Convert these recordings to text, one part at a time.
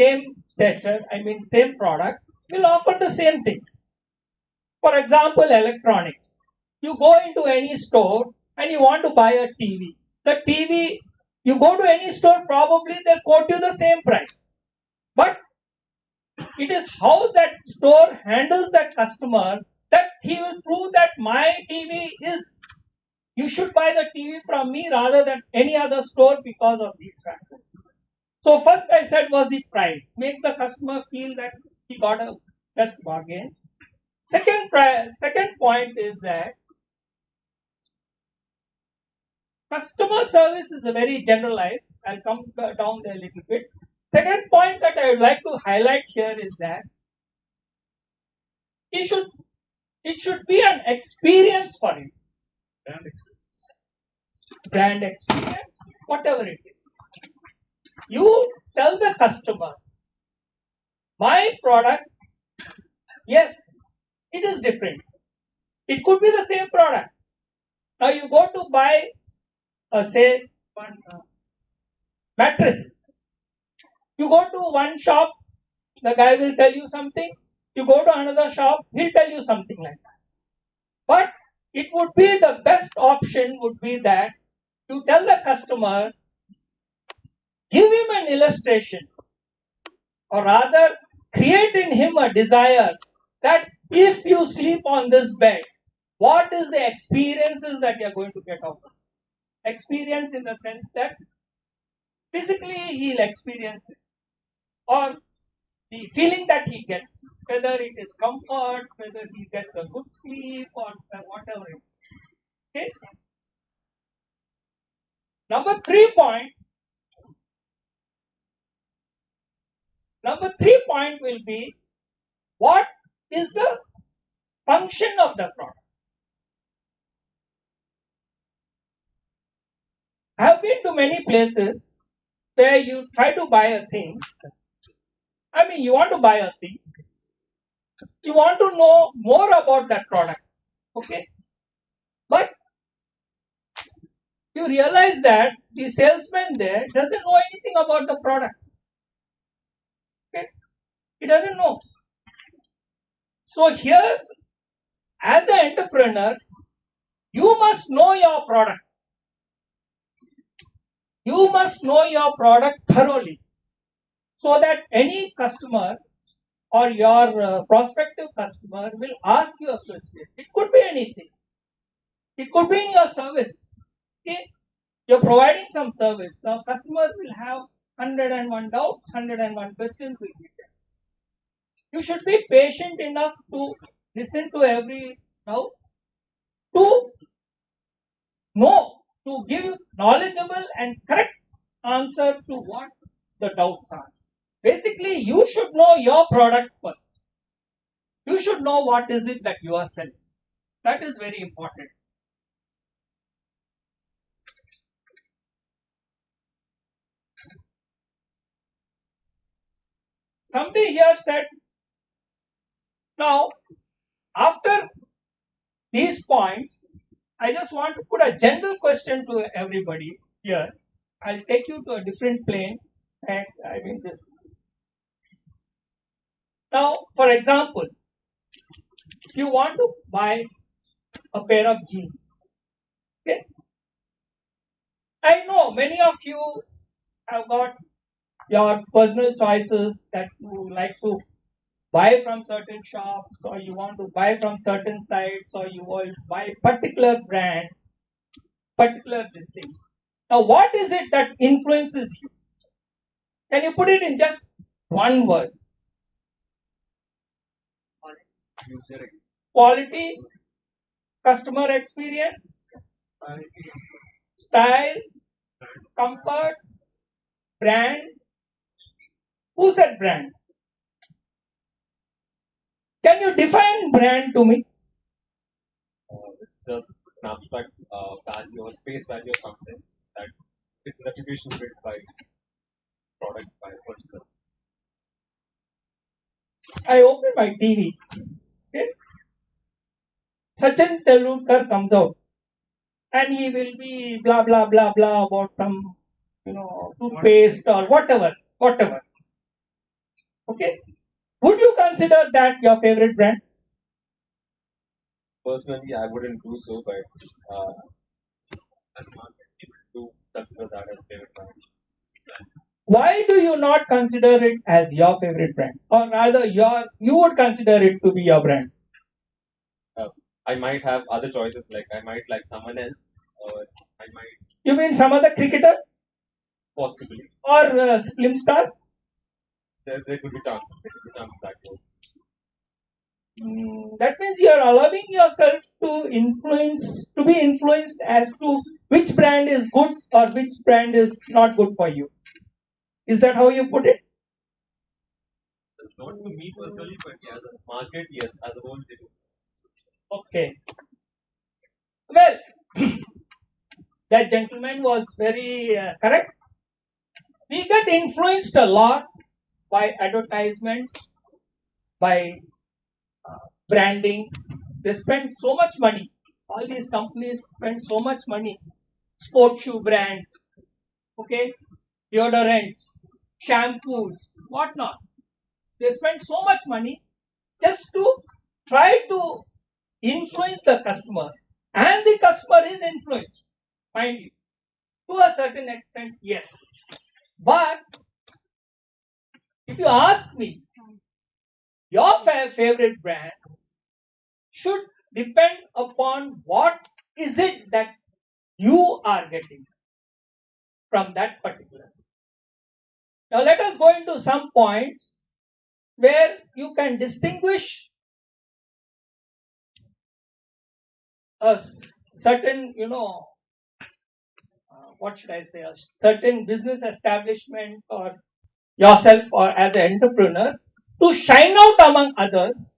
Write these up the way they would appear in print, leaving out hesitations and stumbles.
same station, same product, will offer the same thing. For example, electronics. You go into any store and you want to buy a TV. The TV, you go to any store, probably they'll quote you the same price. But it is how that store handles that customer that he will prove that my TV is, you should buy the TV from me rather than any other store because of these factors. So first I said was the price. Make the customer feel that he got a best bargain. Second point is that customer service is a very generalized. I'll come down there a little bit. Second point that I would like to highlight here is that it should be an experience for him. Brand experience, whatever it is. You tell the customer, my product, yes, it is different. It could be the same product. Now you go to buy, say, one mattress. You go to one shop, the guy will tell you something. You go to another shop, he'll tell you something like that. But it would be the best option would be that you tell the customer, give him an illustration, or rather create in him a desire that if you sleep on this bed, what is the experiences that you are going to get out of it? Experience in the sense that physically he'll experience it, or the feeling that he gets, whether it is comfort, whether he gets a good sleep, or whatever it is. Okay. Number three point will be, what is the function of the product? I have been to many places where you try to buy a thing. You want to buy a thing. You want to know more about that product. Okay. But you realize that the salesman there doesn't know anything about the product. Okay. He doesn't know. So here, as an entrepreneur, you must know your product. You must know your product thoroughly, so that any customer or your prospective customer will ask you a question. It could be anything. It could be in your service. Okay? You're providing some service. Now, customer will have 101 doubts, 101 questions will be there. You should be patient enough to listen to every doubt, to know, to give knowledgeable and correct answer to what the doubts are. Basically, you should know your product first. You should know what is it that you are selling. That is very important. Somebody here said, now, after these points, I just want to put a general question to everybody here. I'll take you to a different plane, and this. Now, for example, if you want to buy a pair of jeans, okay? I know many of you have got your personal choices that you like to buy from certain shops, or you want to buy from certain sites, or you want to buy particular brand, particular this thing. Now, what is it that influences you? Can you put it in just one word? Quality, customer experience, style, comfort, brand. Who said brand? Can you define brand to me? It's just an abstract value or face value of something that its reputation built by product by purchaser. I open my TV. Okay? Sachin Tendulkar comes out, and he will be blah blah blah blah about some toothpaste or whatever. Okay. Would you consider that your favorite brand? Personally, I wouldn't do so, but as a market, people do consider that as favorite brand. Why do you not consider it as your favorite brand, or rather, you would consider it to be your brand? I might have other choices, like I might like someone else, or I might You mean some other cricketer possibly. or film star? There could be chances. There could be chances that way. That means you are allowing yourself to be influenced as to which brand is good or which brand is not good for you. Is that how you put it? It's not for me personally, but yeah, as a market, yes, as a whole, they do. Okay. Well, that gentleman was very correct. We get influenced a lot by advertisements, by branding. They spend so much money. All these companies spend so much money. Sport shoe brands, okay, deodorants, shampoos, whatnot. They spend so much money just to try to influence the customer, and the customer is influenced, mind you, to a certain extent, yes. But if you ask me, your favorite brand should depend upon what is it that you are getting from that particular. Now let us go into some points where you can distinguish a certain, what should I say, a certain business establishment or yourself or as an entrepreneur to shine out among others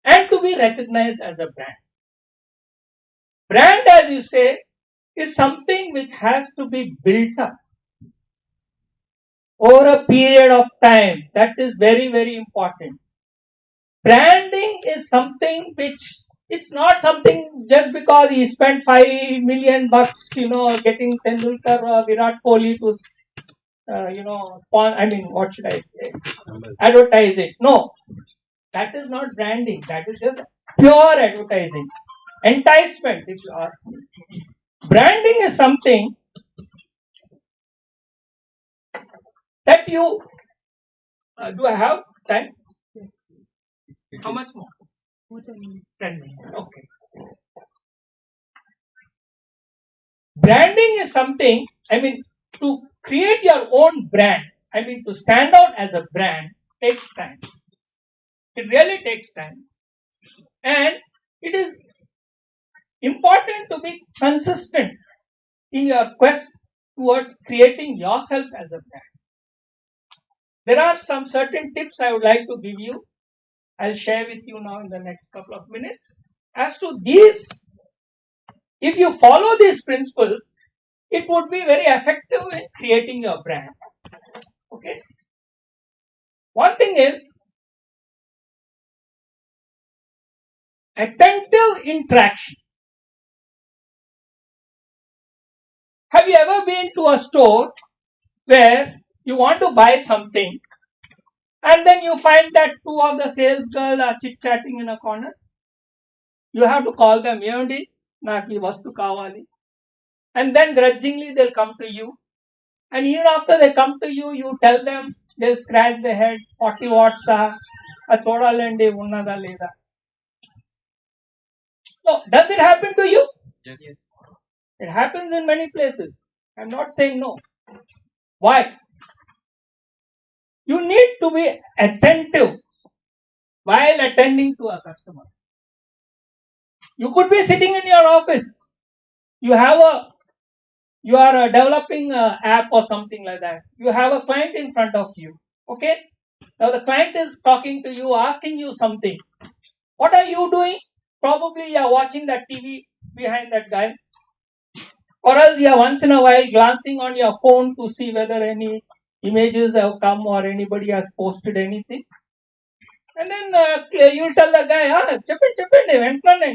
and to be recognized as a brand. Brand, as you say, is something which has to be built up over a period of time. That is very, very important. Branding is something which it's not something just because he spent $5 million, getting Tendulkar or Virat Kohli to, I mean, what should I say? Advertise it. No, that is not branding. That is just pure advertising. Enticement, if you ask me. Branding is something that you do. I have time? How much more? 10 minutes. Okay. Branding is something, I mean, to create your own brand, I mean, to stand out as a brand takes time. It really takes time. And it is important to be consistent in your quest towards creating yourself as a brand. There are some certain tips I would like to give you. I'll share with you now in the next couple of minutes. As to these, if you follow these principles, it would be very effective in creating your brand. Okay. One thing is attentive interaction. Have you ever been to a store where you want to buy something and then you find that two of the sales girls are chit chatting in a corner? You have to call them, "Yendi, naki vastu kavali," and then grudgingly they'll come to you. And even after they come to you, you tell them, they'll scratch their head, 40 watts are, chodalandi unnada leda. So, does it happen to you? Yes. It happens in many places. I'm not saying no. Why? You need to be attentive while attending to a customer. You could be sitting in your office. You are developing an app or something like that. You have a client in front of you. Okay. Now the client is talking to you, asking you something. What are you doing? Probably you are watching that TV behind that guy. Or else you are once in a while glancing on your phone to see whether any images have come or anybody has posted anything. And then you tell the guy, చెప్పండి వెంటనే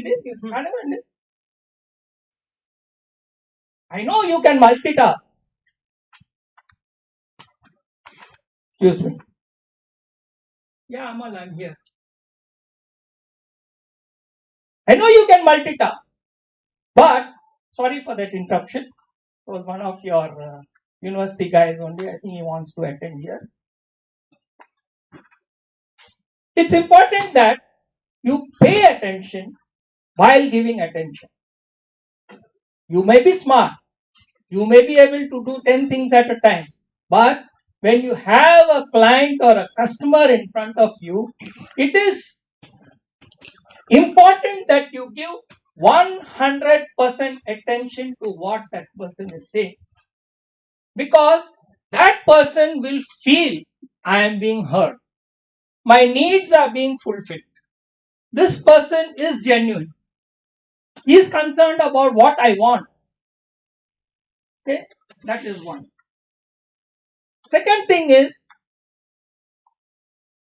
కానివ్వండి. I know you can multitask. Excuse me. Yeah, Amal, I'm here. I know you can multitask, but sorry for that interruption. It was one of your university guys only. I think he wants to attend here. It's important that you pay attention while giving attention. You may be smart, you may be able to do 10 things at a time, but when you have a client or a customer in front of you, it is important that you give 100% attention to what that person is saying, because that person will feel I am being heard, my needs are being fulfilled, this person is genuine, he is concerned about what I want. Okay, that is one. Second thing is,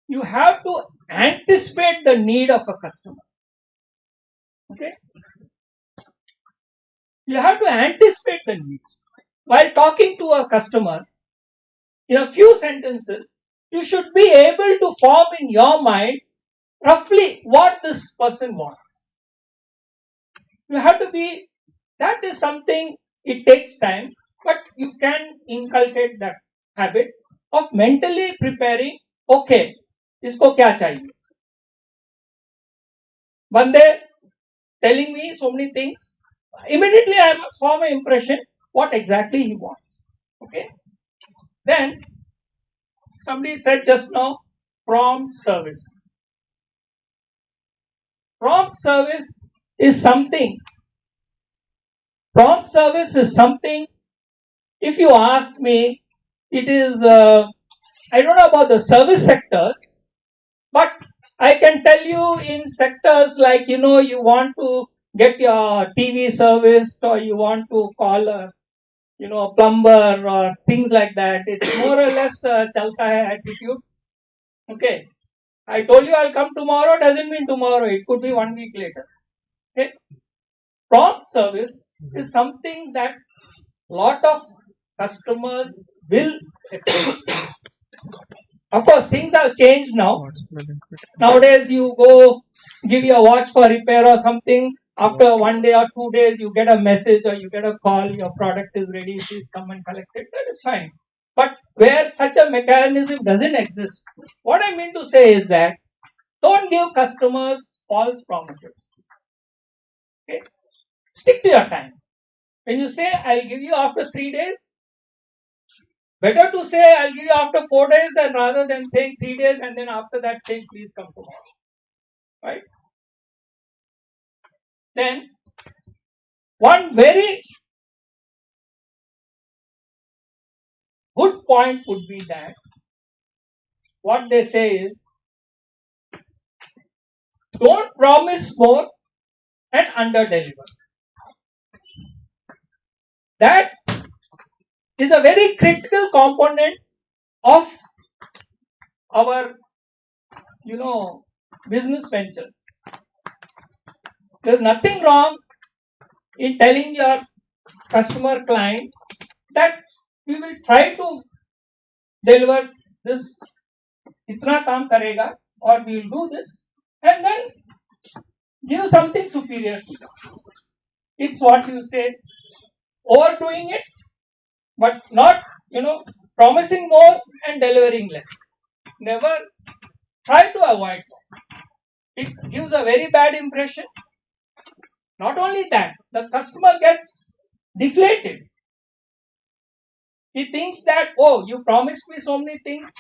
you have to anticipate the need of a customer. Okay, you have to anticipate the needs. While talking to a customer, in a few sentences, you should be able to form in your mind roughly what this person wants. You have to be, that is something, it takes time, but you can inculcate that habit of mentally preparing, okay, इसको क्या चाहिए? बंदे telling me so many things, immediately I must form an impression what exactly he wants. Okay. Then somebody said just now, prompt service. Prompt service is something. Prompt service is something. If you ask me, it is. I don't know about the service sectors, but I can tell you in sectors like, you want to get your TV serviced, or you want to call a plumber or things like that. It's more or less chalta hai attitude. Okay, I told you I'll come tomorrow doesn't mean tomorrow. It could be 1 week later. Okay, prompt service is something that lot of customers will. Of course, things have changed now. Nowadays, you go give your watch for repair or something. After 1 day or 2 days, you get a message or you get a call. Your product is ready. Please come and collect it. That is fine. But where such a mechanism doesn't exist, what I mean to say is that don't give customers false promises. Okay? Stick to your time. When you say I'll give you after 3 days, better to say I'll give you after 4 days than rather than saying 3 days and then after that saying please come tomorrow. Right? Then one very good point would be that what they say is don't promise more and under deliver. That is a very critical component of our business ventures. There's nothing wrong in telling your customer client that we will try to deliver this, itna kaam karega, or we will do this, and then give something superior to them. It's what you say, overdoing it, but not promising more and delivering less. Never try to avoid that. It gives a very bad impression. Not only that, the customer gets deflated. He thinks that, oh, you promised me so many things.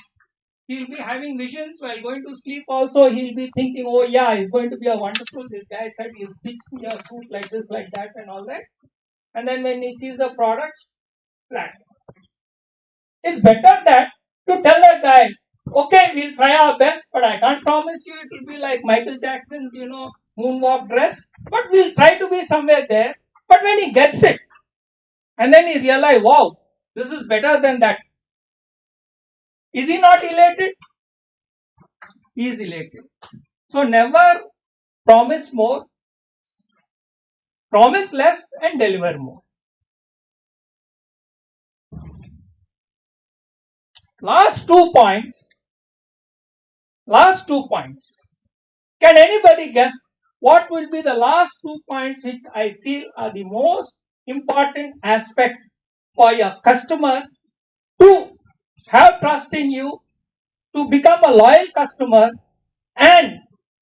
He'll be having visions while going to sleep also. He'll be thinking, oh yeah, it's going to be a wonderful, this guy said he'll stitch me a suit like this, like that and all that. And then when he sees the product, flat. It's better that to tell a guy, okay, we'll try our best, but I can't promise you it will be like Michael Jackson's, moonwalk dress, but we'll try to be somewhere there. But when he gets it, and then he realizes, wow, this is better than that. Is he not elated? He is elated. So never promise more, promise less and deliver more. Last 2 points Last 2 points. Can anybody guess what will be the last 2 points which I feel are the most important aspects for your customer to have trust in you, to become a loyal customer, and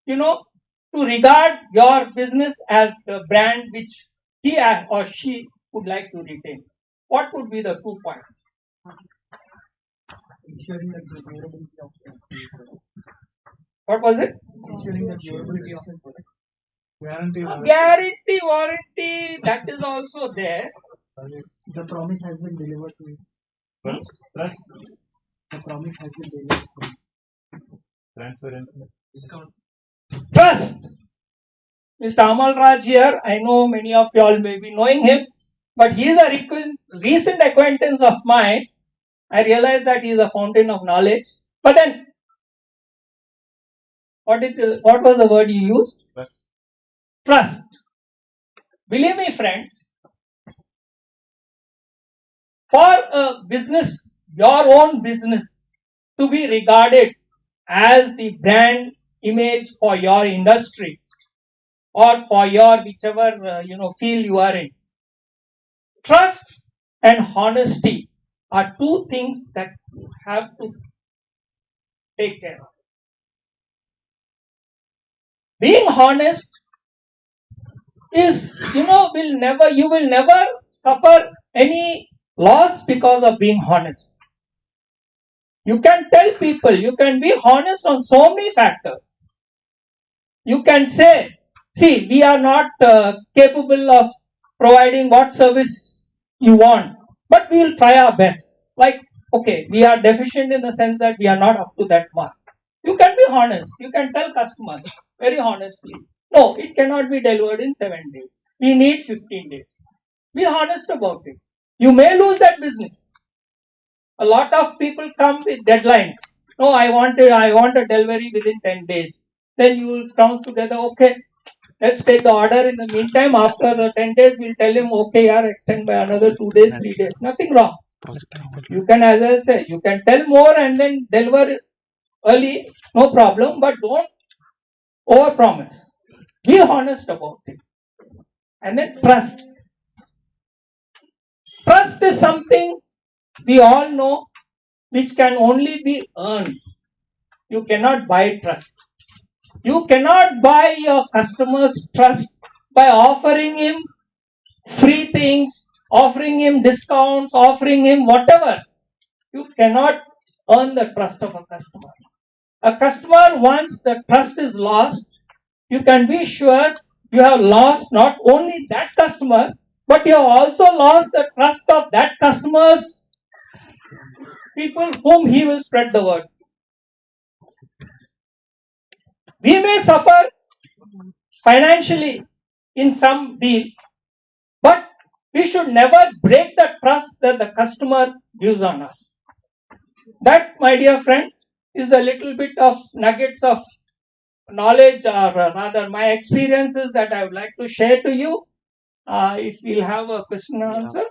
to regard your business as the brand which he or she would like to retain? What would be the 2 points? Ensuring the durability of the What was it? ensuring the durability of the product. Guarantee. Guarantee, warranty, that is also there. The promise has been delivered to you. Trust, The promise has been delivered to you. transparency, Discount. Trust. Mr. Amal Raj here, I know many of you all may be knowing him, but he is a recent acquaintance of mine. I realize that he is a fountain of knowledge. But then, what was the word you used? trust. Trust. Believe me, friends, for a business, your own business, to be regarded as the brand image for your industry or for your whichever field you are in, trust and honesty are 2 things that you have to take care of. Being honest is, you will never suffer any loss because of being honest. You can tell people, you can be honest on so many factors. You can say, see, we are not capable of providing what service you want, but we will try our best. Like, okay, we are deficient in the sense that we are not up to that mark. You can be honest. You can tell customers very honestly, no, it cannot be delivered in 7 days. We need 15 days. Be honest about it. You may lose that business. A lot of people come with deadlines. No, I want a delivery within 10 days. Then you will come together, okay, let's take the order. In the meantime, after 10 days, we'll tell him, okay, extend by another 2 days, 3 days. Nothing wrong. You can, as I say, you can tell more and then deliver early, no problem, but don't overpromise. Be honest about it. And then trust. Trust is something we all know which can only be earned. You cannot buy trust. You cannot buy your customer's trust by offering him free things, offering him discounts, offering him whatever. You cannot earn the trust of a customer. A customer, once the trust is lost, you can be sure you have lost not only that customer, but you have also lost the trust of that customer's people whom he will spread the word. We may suffer financially in some deal, but we should never break the trust that the customer gives on us. That, my dear friends, is a little bit of nuggets of knowledge, or rather my experiences that I would like to share to you. If we'll have a question and answer,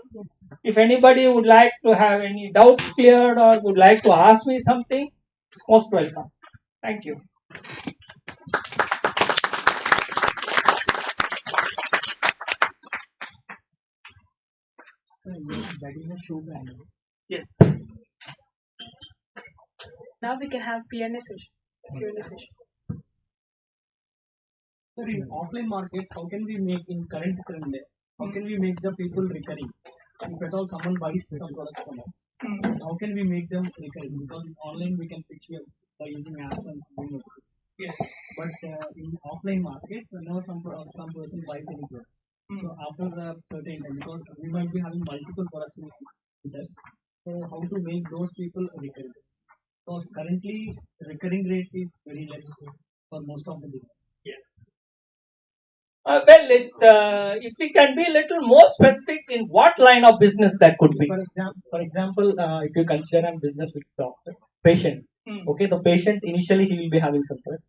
if anybody would like to have any doubts cleared or would like to ask me something, most welcome. Thank you. So that is a shoe brand. Yes. Now we can have Q&A session. So in offline market, how can we make in current trend? How can we make the people recurring? If at all someone buys some products from us, how can we make them recurring? Because in online we can pitch you by using apps and doing it. Yes. But in offline market, whenever some person buys any product, so after the certain time, because we might be having multiple products with us, so how to make those people recurring? Because currently recurring rate is very less for most of the business. Yes. If we can be a little more specific in what line of business that could be. For example, if you consider a business with doctor, patient, okay, the patient initially he will be having some trust.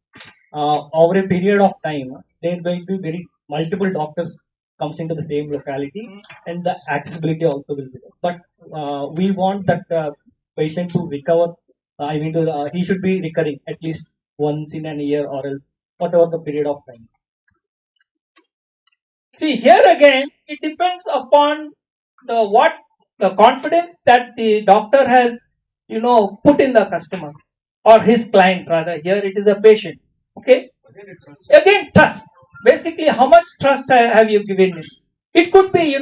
Over a period of time, there will be very multiple doctors comes into the same locality, and the accessibility also will be there. But we want that patient to recover. He should be recurring at least once in a year or else whatever the period of time. See, here again, it depends upon the confidence that the doctor has, put in the customer or his client rather. Here it is a patient. Okay. Again, trust. Basically, how much trust have you given it? It could be,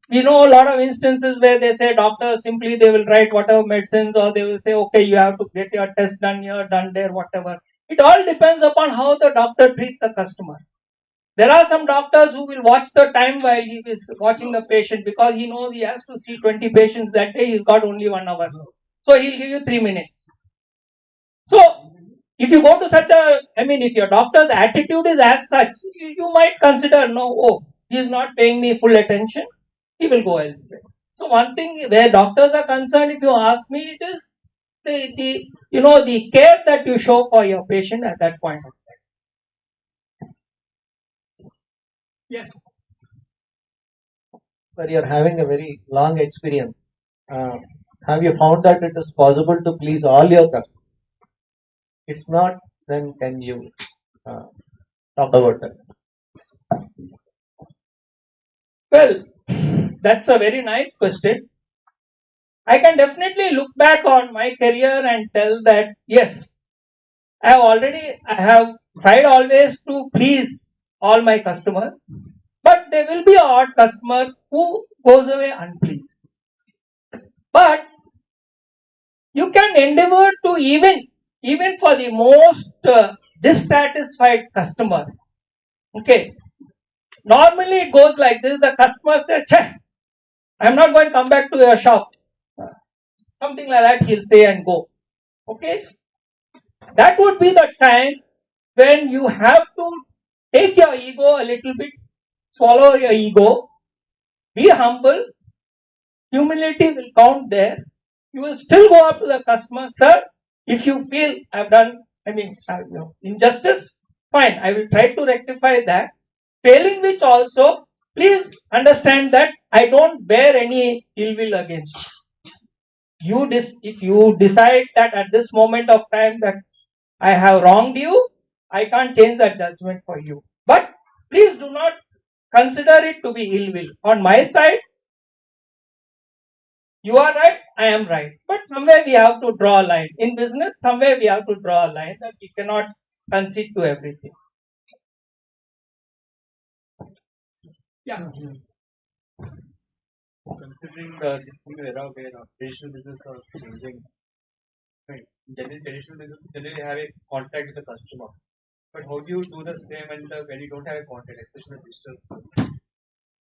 we know a lot of instances where they say doctors simply they will write whatever medicines or they will say, okay, you have to get your test done here, done there, whatever. It all depends upon how the doctor treats the customer. There are some doctors who will watch the time while he is watching the patient because he knows he has to see 20 patients that day, he's got only 1 hour. So he'll give you 3 minutes. So if you go to if your doctor's attitude is as such, you might consider, he is not paying me full attention, he will go elsewhere. So one thing where doctors are concerned, if you ask me, it is the care that you show for your patient at that point of time. Yes. Sir, you're having a very long experience. Have you found that it is possible to please all your customers? If not, then can you talk about that? Well, that's a very nice question. I can definitely look back on my career and tell that yes, I have tried always to please all my customers, but there will be an odd customer who goes away unpleased. But you can endeavor to even for the most dissatisfied customer. Okay. Normally it goes like this: the customer says, "Cheh, I'm not going to come back to your shop." Something like that he'll say and go. Okay. That would be the time when you have to take your ego a little bit, swallow your ego, be humble, humility will count there. You will still go up to the customer, sir, if you feel I've done, injustice, fine, I will try to rectify that. Failing which also, please understand that I don't bear any ill will against you. If you decide that at this moment of time that I have wronged you, I can't change that judgment for you. But please do not consider it to be ill will. On my side, you are right, I am right. But somewhere we have to draw a line. In business, somewhere we have to draw a line that we cannot concede to everything. Yeah. Considering this new era where traditional business are changing, right? Traditional business generally have a contact with the customer. But how do you do the same when you don't have a contact, especially digital?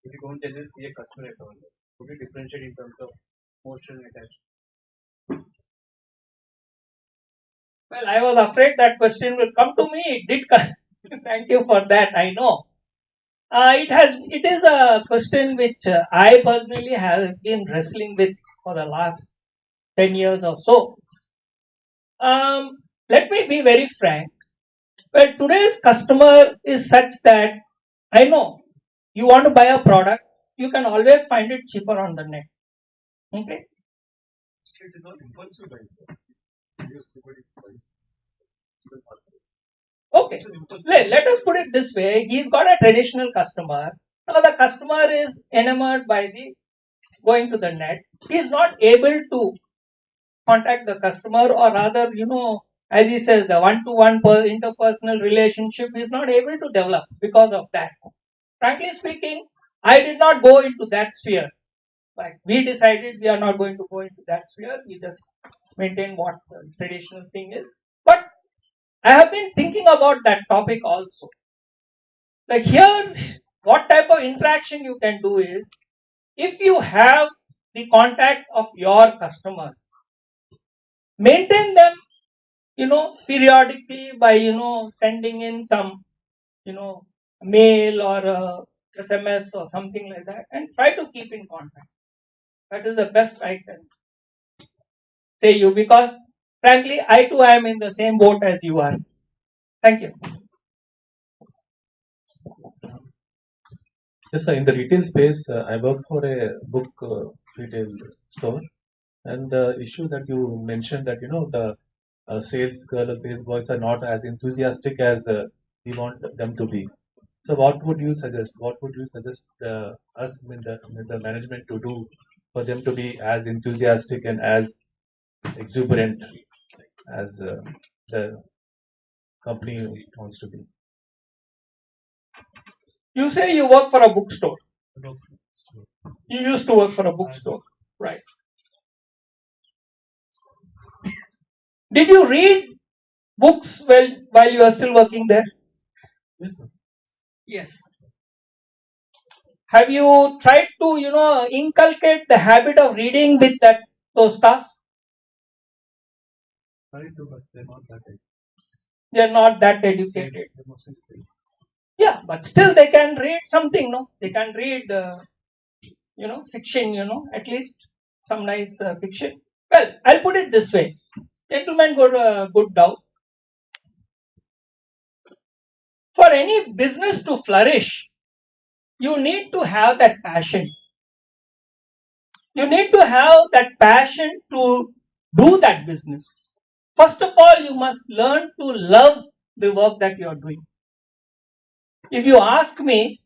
If you don't generally see a customer at all, how do you differentiate in terms of emotional attachment? Well, I was afraid that question will come to me. It did come. Thank you for that. I know. It is a question which I personally have been wrestling with for the last 10 years or so. Let me be very frank. Well, today's customer is such that I know you want to buy a product, you can always find it cheaper on the net. Okay. It is all impulsive buying, sir. Okay, let us put it this way. He's got a traditional customer. Now the customer is enamored by the going to the net. He is not able to contact the customer, or rather, as he says, the one-to-one interpersonal relationship is not able to develop because of that. Frankly speaking, I did not go into that sphere. Like we decided we are not going to go into that sphere. We just maintain what the traditional thing is. But I have been thinking about that topic also. Like here, what type of interaction you can do is, if you have the contact of your customers, maintain them, periodically by, sending in some, mail or SMS or something like that, and try to keep in contact. That is the best I can say you, because frankly, I too am in the same boat as you are. Thank you. Yes, sir. In the retail space, I work for a book retail store, and the issue that you mentioned that the sales girl or sales boys are not as enthusiastic as we want them to be. So what would you suggest? What would you suggest us in the management to do for them to be as enthusiastic and as exuberant as the company wants to be? You say you work for a bookstore. You used to work for a bookstore, right? Did you read books while you are still working there? Yes, sir. Yes. Have you tried to, inculcate the habit of reading with those staff? Sorry to, but they're not that educated. They're not that educated. They're mostly sales. Yeah, but still they can read something, no? They can read, fiction, at least some nice fiction. Well, I'll put it this way. Gentlemen, good doubt. For any business to flourish, you need to have that passion. You need to have that passion to do that business. First of all, you must learn to love the work that you are doing. If you ask me,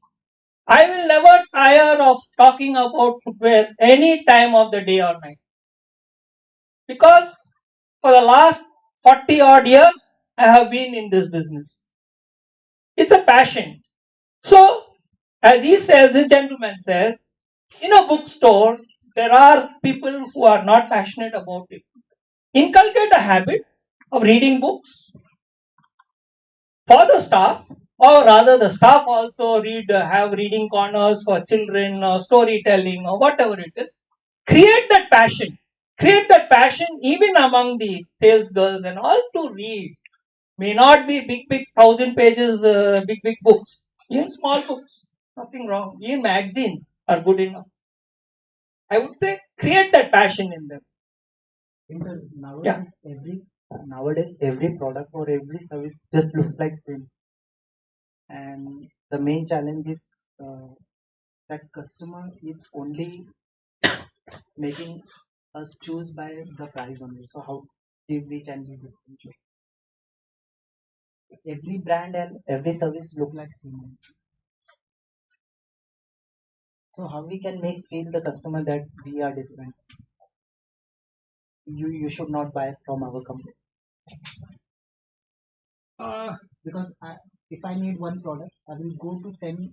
I will never tire of talking about footwear any time of the day or night. Because for the last 40 odd years, I have been in this business. It's a passion. So, as this gentleman says, in a bookstore, there are people who are not passionate about it. Inculcate a habit of reading books for the staff, or rather the staff also have reading corners for children or storytelling or whatever it is. Create that passion even among the sales girls and all to read. May not be big 1,000 pages big books, even small books, nothing wrong. Even magazines are good enough. I would say create that passion in them. Sir, nowadays every product or every service just looks like same, and the main challenge is that customer is only making us choose by the price only. So how we can be differentiate? Every brand and every service look like same. So how we can make feel the customer that we are different? You should not buy from our company. Because if I need one product, I will go to 10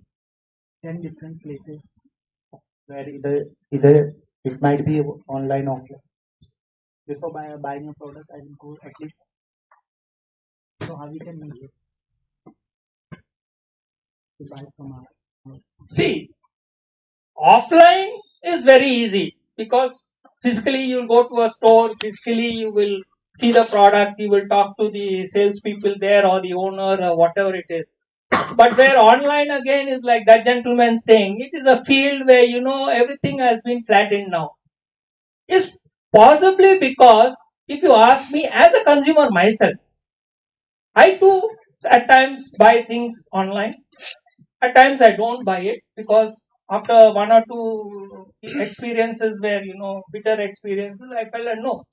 different places where either it might be online, offline. Before buying a product, I will go at least. So how we can make it to buy from our See, offline is very easy because physically you'll go to a store, physically you will see the product, you will talk to the salespeople there or the owner or whatever it is. But where online again is like that gentleman saying, it is a field where everything has been flattened now. It's possibly because if you ask me as a consumer myself, I too at times buy things online. At times I don't buy it because after one or two experiences where bitter experiences, I felt that no.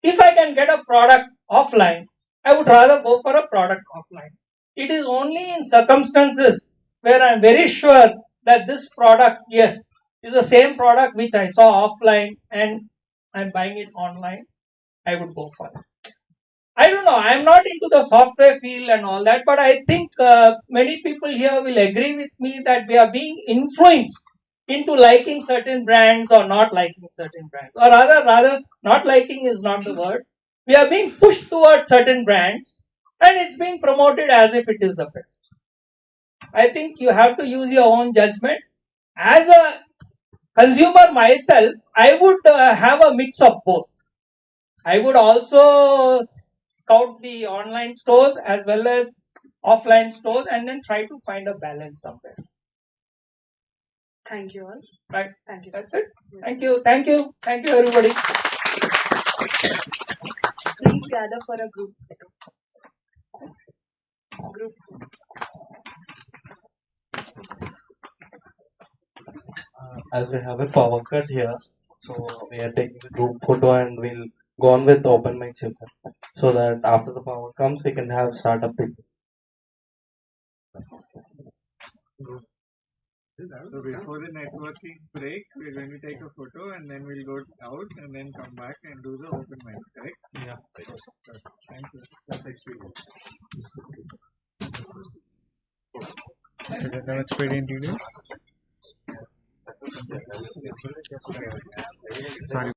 If I can get a product offline, I would rather go for a product offline. It is only in circumstances where I am very sure that this product, yes, is the same product which I saw offline and I'm buying it online, I would go for it. I don't know, I am not into the software field and all that, but I think many people here will agree with me that we are being influenced into liking certain brands or not liking certain brands. Or rather, not liking is not the word. We are being pushed towards certain brands and it's being promoted as if it is the best. I think you have to use your own judgment. As a consumer myself, I would have a mix of both. I would also scout the online stores as well as offline stores and then try to find a balance somewhere. Thank you all. Right. Thank you. That's it. Thank you. Thank you. Thank you, everybody. Please gather for a group photo. Group. As we have a power cut here, so we are taking a group photo and we'll go on with open mic session. so that after the power comes, we can have startup business. So before the networking break, we're going to take a photo and then we'll go out and then come back and do the open mic, correct? Yeah. Thank you. That's experience. Is it an expedient email? Sorry.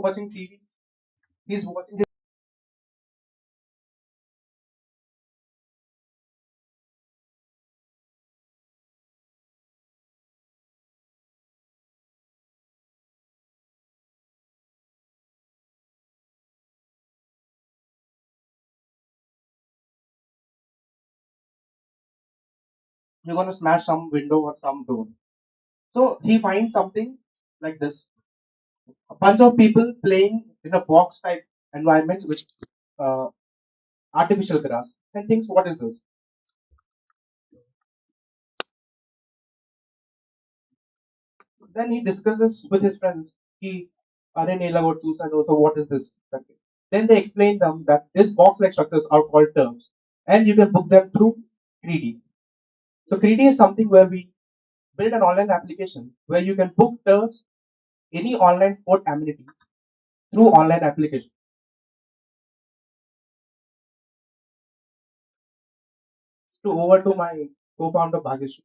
watching TV. He's watching his you're gonna smash some window or some door. So he finds something like this: a bunch of people playing in a box type environment with uh, artificial grass, and thinks, what is this? Then he discusses with his friends. He, "Arey nahi lago choose," and also, what is this? Okay. Then they explain them that these box-like structures are called terms, and you can book them through Greedy. So Greedy is something where we build an online application where you can book terms, any online sport amenity through online application. So over to my co-founder Bhagesh.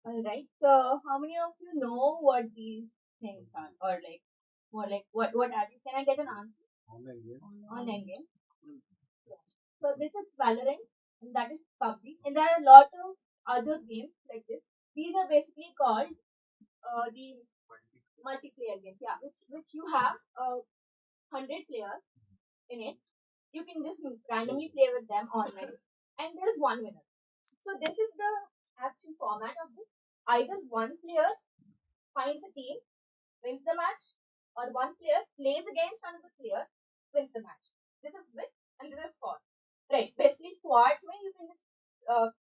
Alright, so how many of you know what these things are? Or like, what are these? Can I get an answer? Online game. Yeah. So this is Valorant, and that is PUBG, and there are a lot of other games like this. These are basically called the multiplayer games. Yeah, which you have 100 players in it. You can just randomly play with them online, and there's one winner. So this is the actual format of this. Either one player finds a team, wins the match, or one player plays against another player, wins the match. This is with and this is squad. Right. Basically, squads where you can just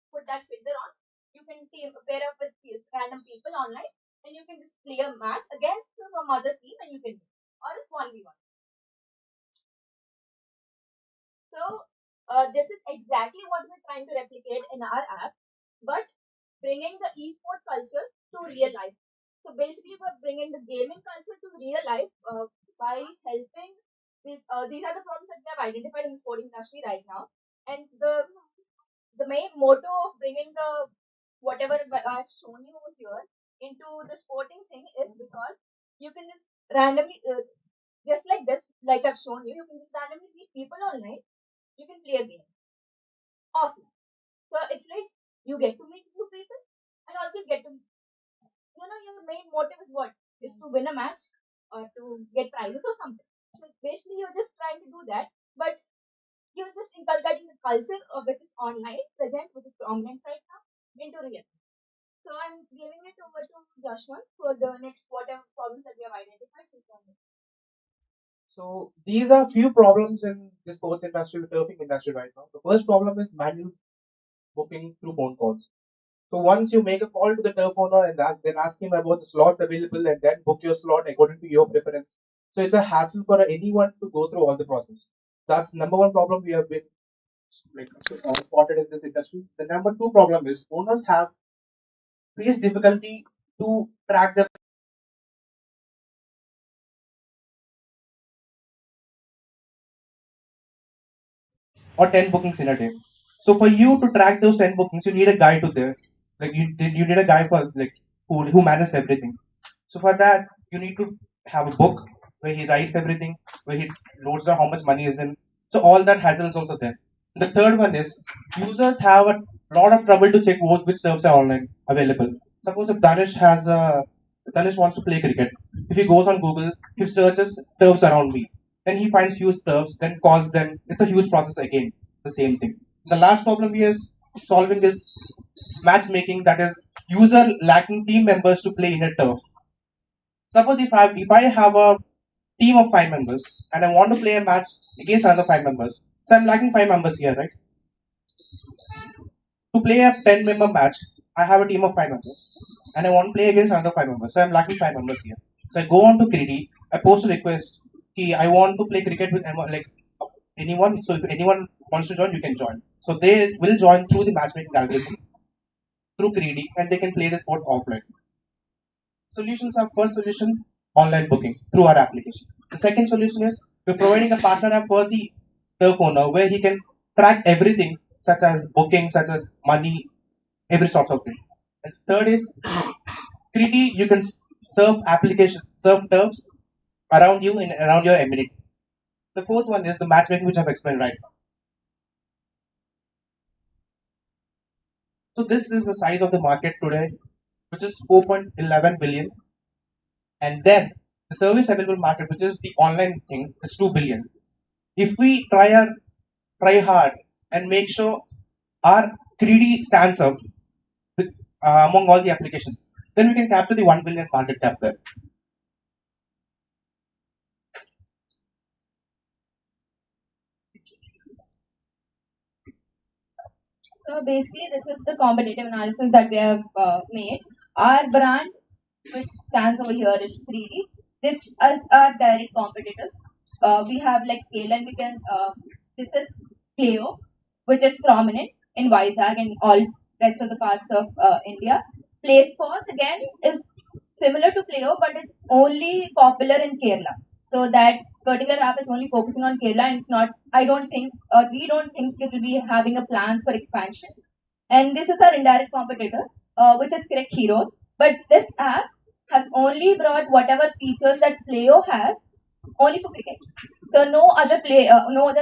put that filter on. You can pair up with these random people online, and you can just play a match against some other team, and you can win. Or it's 1v1. So this is exactly what we're trying to replicate in our app, but bringing the esport culture to real life. So basically, we're bringing the gaming culture to real life by helping these. These are the problems that we have identified in the sporting industry right now, and the main motto of bringing the whatever I've shown you here into the sporting thing is because you can just randomly, just like this, like I've shown you, you can just randomly meet people online. You can play a game offline. So it's like you get to meet new people and also you get to, your main motive is what? Is to win a match or to get prizes or something. So basically, you're just trying to do that, but you're just inculcating the culture of which is online, present, which is prominent right now, into real. So I'm giving it over to Jashwanth for the next whatever problems that we have identified. So these are few problems in the sports industry, the turfing industry right now. The first problem is manual booking through phone calls. So once you make a call to the turf owner and then ask him about the slots available and then book your slot according to your preference. So it's a hassle for anyone to go through all the process. That's number one problem we have been like spotted in this industry. The number two problem is owners have faced difficulty to track the or 10 bookings in a day. So for you to track those 10 bookings, you need a guy to there. Like you need a guy for like who manages everything. So for that, you need to have a book where he writes everything, where he notes down how much money is in. So all that hassle is also there. The third one is users have a lot of trouble to check which serves are online available. Suppose if Danish wants to play cricket. If he goes on Google, he searches turfs around me. Then he finds few turfs, then calls them. It's a huge process again. The same thing. The last problem he is solving is matchmaking, that is user lacking team members to play in a turf. Suppose if I have a team of 5 members and I want to play a match against another 5 members, so I'm lacking 5 members here, right? To play a 10-member match, I have a team of 5 members and I want to play against another 5 members, so I'm lacking 5 members here. So I go on to Greedy, I post a request. I want to play cricket with anyone. So if anyone wants to join, you can join. So they will join through the matchmaking algorithm through Greedy and they can play the sport offline. Solutions are first solution, online booking through our application. The second solution is we're providing a partner app for the turf owner where he can track everything such as booking, such as money, every sort of thing. And third is 3D, you can serve turfs around you and around your amenity. The fourth one is the matchmaking, which I've explained right now. So this is the size of the market today, which is 4.11 billion, and then the service available market, which is the online thing, is 2 billion. If we try hard and make sure our 3D stands up with, among all the applications, then we can capture the 1 billion market cap there. So basically, this is the competitive analysis that we have made. Our brand, which stands over here, is 3D. This is our direct competitors. We have like scale, and we can. This is Pleo, which is prominent in Vizag and all rest of the parts of India. Play Sports again is similar to Pleo, but it's only popular in Kerala. So that particular app is only focusing on Kerala, and it's not. I don't think, we don't think it will be having a plans for expansion. And this is our indirect competitor, which is Correct Heroes. But this app has only brought whatever features that Playo has only for cricket. So no other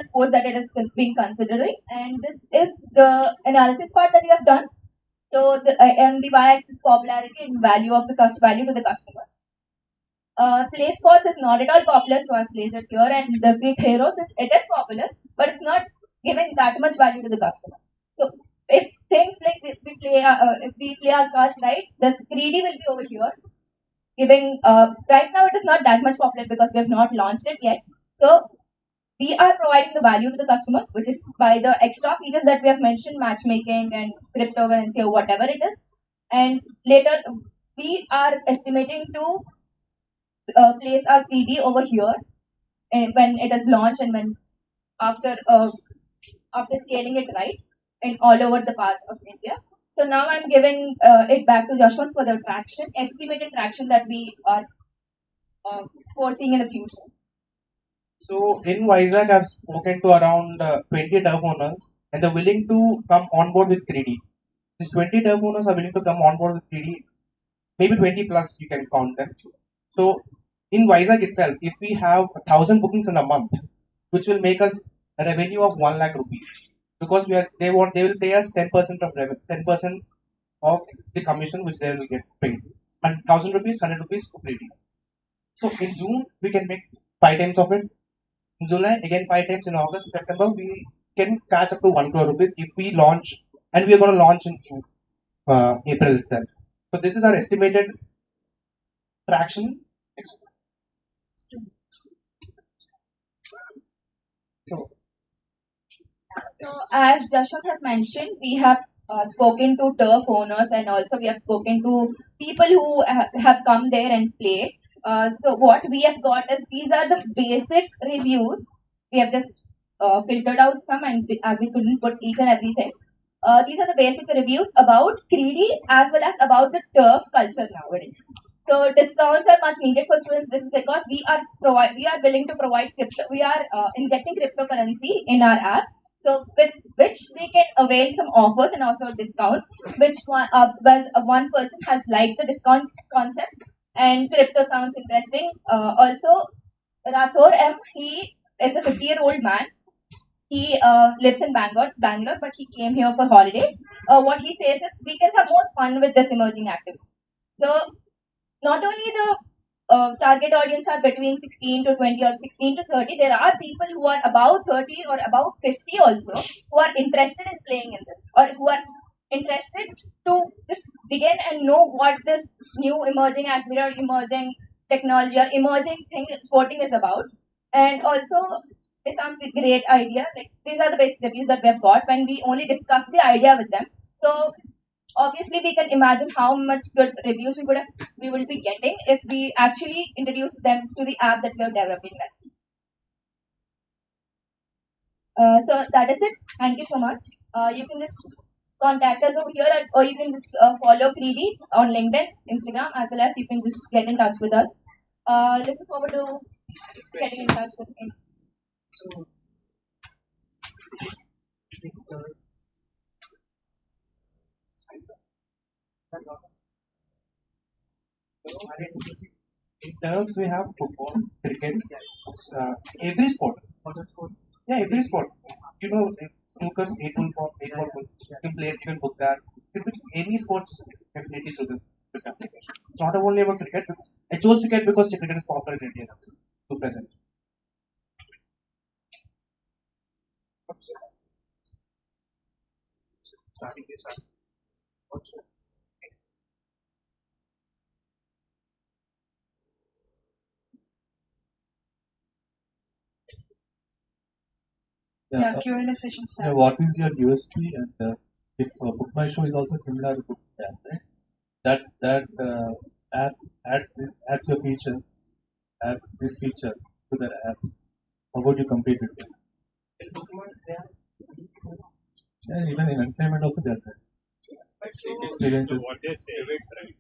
sports that it is being considering. And this is the analysis part that we have done. So and the y-axis popularity and value of the value to the customer. Play Sports is not at all popular, so I've placed it here. And the Great Heroes is popular, but it's not giving that much value to the customer. So if things like if we play our cards right, the greedy will be over here. Giving right now it is not that much popular because we have not launched it yet. So we are providing the value to the customer, which is by the extra features that we have mentioned, matchmaking and cryptocurrency or whatever it is. And later we are estimating to place our 3D over here, and when it is launched and when after scaling it right in all over the parts of India. So now I'm giving it back to Jashwanth for the estimated traction that we are foreseeing in the future. So in Vizag, I've spoken to around 20 turf owners, and they're willing to come on board with 3D. These 20 turf owners are willing to come on board with 3D. Maybe 20 plus, you can count them. So in Vizag itself, if we have 1,000 bookings in a month, which will make us a revenue of 1 lakh rupees, because they will pay us 10% of 10% of the commission which they will get paid. And 1,000 rupees, 100 rupees to 3D. So in June we can make 5 times of it. In July again 5 times. In August, September we can catch up to 1 crore rupees if we launch, and we are going to launch in June, April itself. So this is our estimated traction. So as Jashwanth has mentioned, we have spoken to turf owners, and also we have spoken to people who have come there and played. So what we have got is these are the basic reviews. We have just filtered out some, and as we couldn't put each and everything. These are the basic reviews about 3D as well as about the turf culture nowadays. So discounts are much needed for students. This is because we are willing to provide crypto. We are injecting cryptocurrency in our app. So with which they can avail some offers and also discounts. Which one person has liked the discount concept, and crypto sounds interesting. Also, Rathor M, he is a 50-year-old man. He lives in Bangalore, but he came here for holidays. What he says is we can have more fun with this emerging activity. So not only the target audience are between 16 to 20 or 16 to 30, there are people who are about 30 or about 50 also who are interested in playing in this, or who are interested to just begin and know what this new emerging activity or emerging technology or emerging thing sporting is about. And also it sounds like a great idea. Like these are the basic reviews that we have got when we only discuss the idea with them. So obviously we can imagine how much good reviews we will be getting if we actually introduce them to the app that we are developing. So that is it. Thank you so much. You can just contact us over here, or you can just follow Creedy on LinkedIn, Instagram, as well as you can just get in touch with us. Looking forward to getting in touch with him. So, In terms, we have football, cricket, every sport. Yeah, every sport. You know, snookers, 8 ball, you can play, you can book that. You can pick any sports ability to this application. It's not only about cricket. I chose cricket because cricket is popular in India to present. Starting this up. Yeah, Q&A session yeah, what is your USP? And if Book My Show is also similar to Book App, right? That app adds your feature, adds this feature to the app. How would you compete with them? Yeah, even in entertainment also they are there. Experiences. So what they say, right?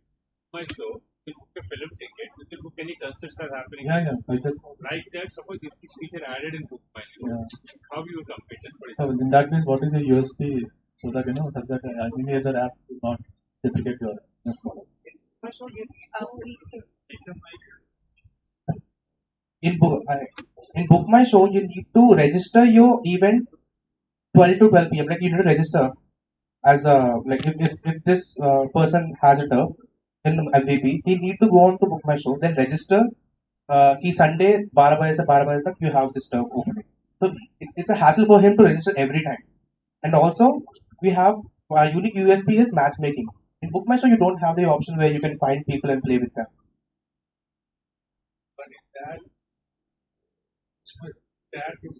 My show, you book a film ticket, you can book any concerts that are happening. Yeah, I just Like that, suppose if this feature added in Book My Show, yeah. how you will compete? So in that case, what is your USP so that such that any other app will not replicate your business model? In Book My Show, you need to register your event 12 to 12 p.m. Like you need to register as a like if this person has a turf in MVP, he need to go on to Book My Show, then register. Ki Sunday 12 baje se 12 baje tak you have this turf opening. So it's a hassle for him to register every time. And also we have our unique USP is matchmaking. In Book My Show, you don't have the option where you can find people and play with them. But if that is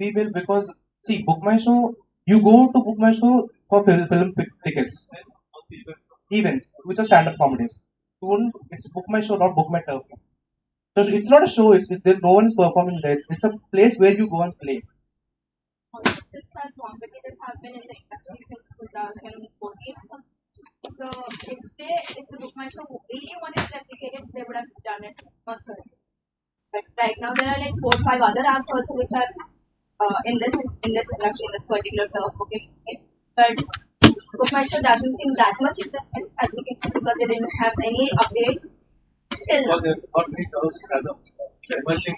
We will because see Book My Show. You go to Book My Show for film tickets, events, which are stand-up comedies. It's Book My Show, not Book My Turf. So it's not a show. No one is performing there. It's a place where you go and play. Since our competitors have been in the industry since 2014 or something. So if the Book My Show really wanted to replicate it, they would have done it much earlier. But right now there are like 4 or 5 other apps also which are in this industry, in this particular turf booking. Okay? But Book My Show doesn't seem that much interested, as we can see, because they didn't have any update till now. It's emerging.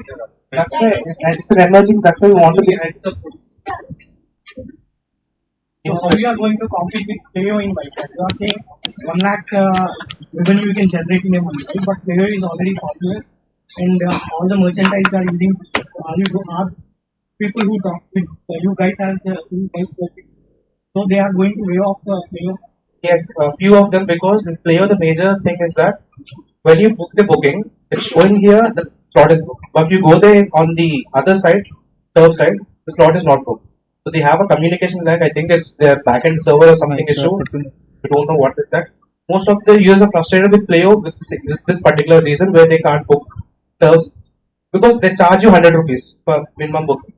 That's why it's an emerging. That's why we want to be heads up. So how we are going to compete with Playo in Vizag? You are saying 1 lakh revenue you can generate in a month, right? But Playo is already popular, and all the merchandise are using. Are people who talk with you guys as you guys, so they are going to waive off the Playo. Yes, a few of them because in Playo the major thing is that when you book the booking, it's showing here the slot is booked. But if you go there on the other side, turf side, the slot is not booked. So they have a communication lag. I think it's their backend server or something issue. We don't know what is that. Most of the users are frustrated with Playo with this particular reason where they can't book turfs because they charge you 100 rupees per minimum booking.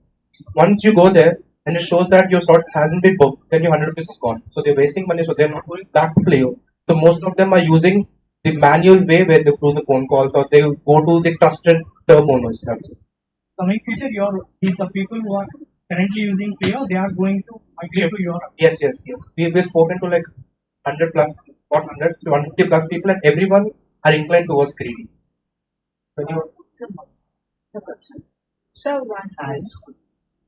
Once you go there and it shows that your slot hasn't been booked, then your 100 rupees is gone. So they're wasting money. So they're not going back to Playo. So most of them are using the manual way where they do the phone calls or they go to the trusted turf owners. That's it. Coming future, the people who are currently using Playo, they are going to migrate to your. Yes. We've spoken to like 100 plus, not 100, 150 plus people, and everyone are inclined towards greedy. So one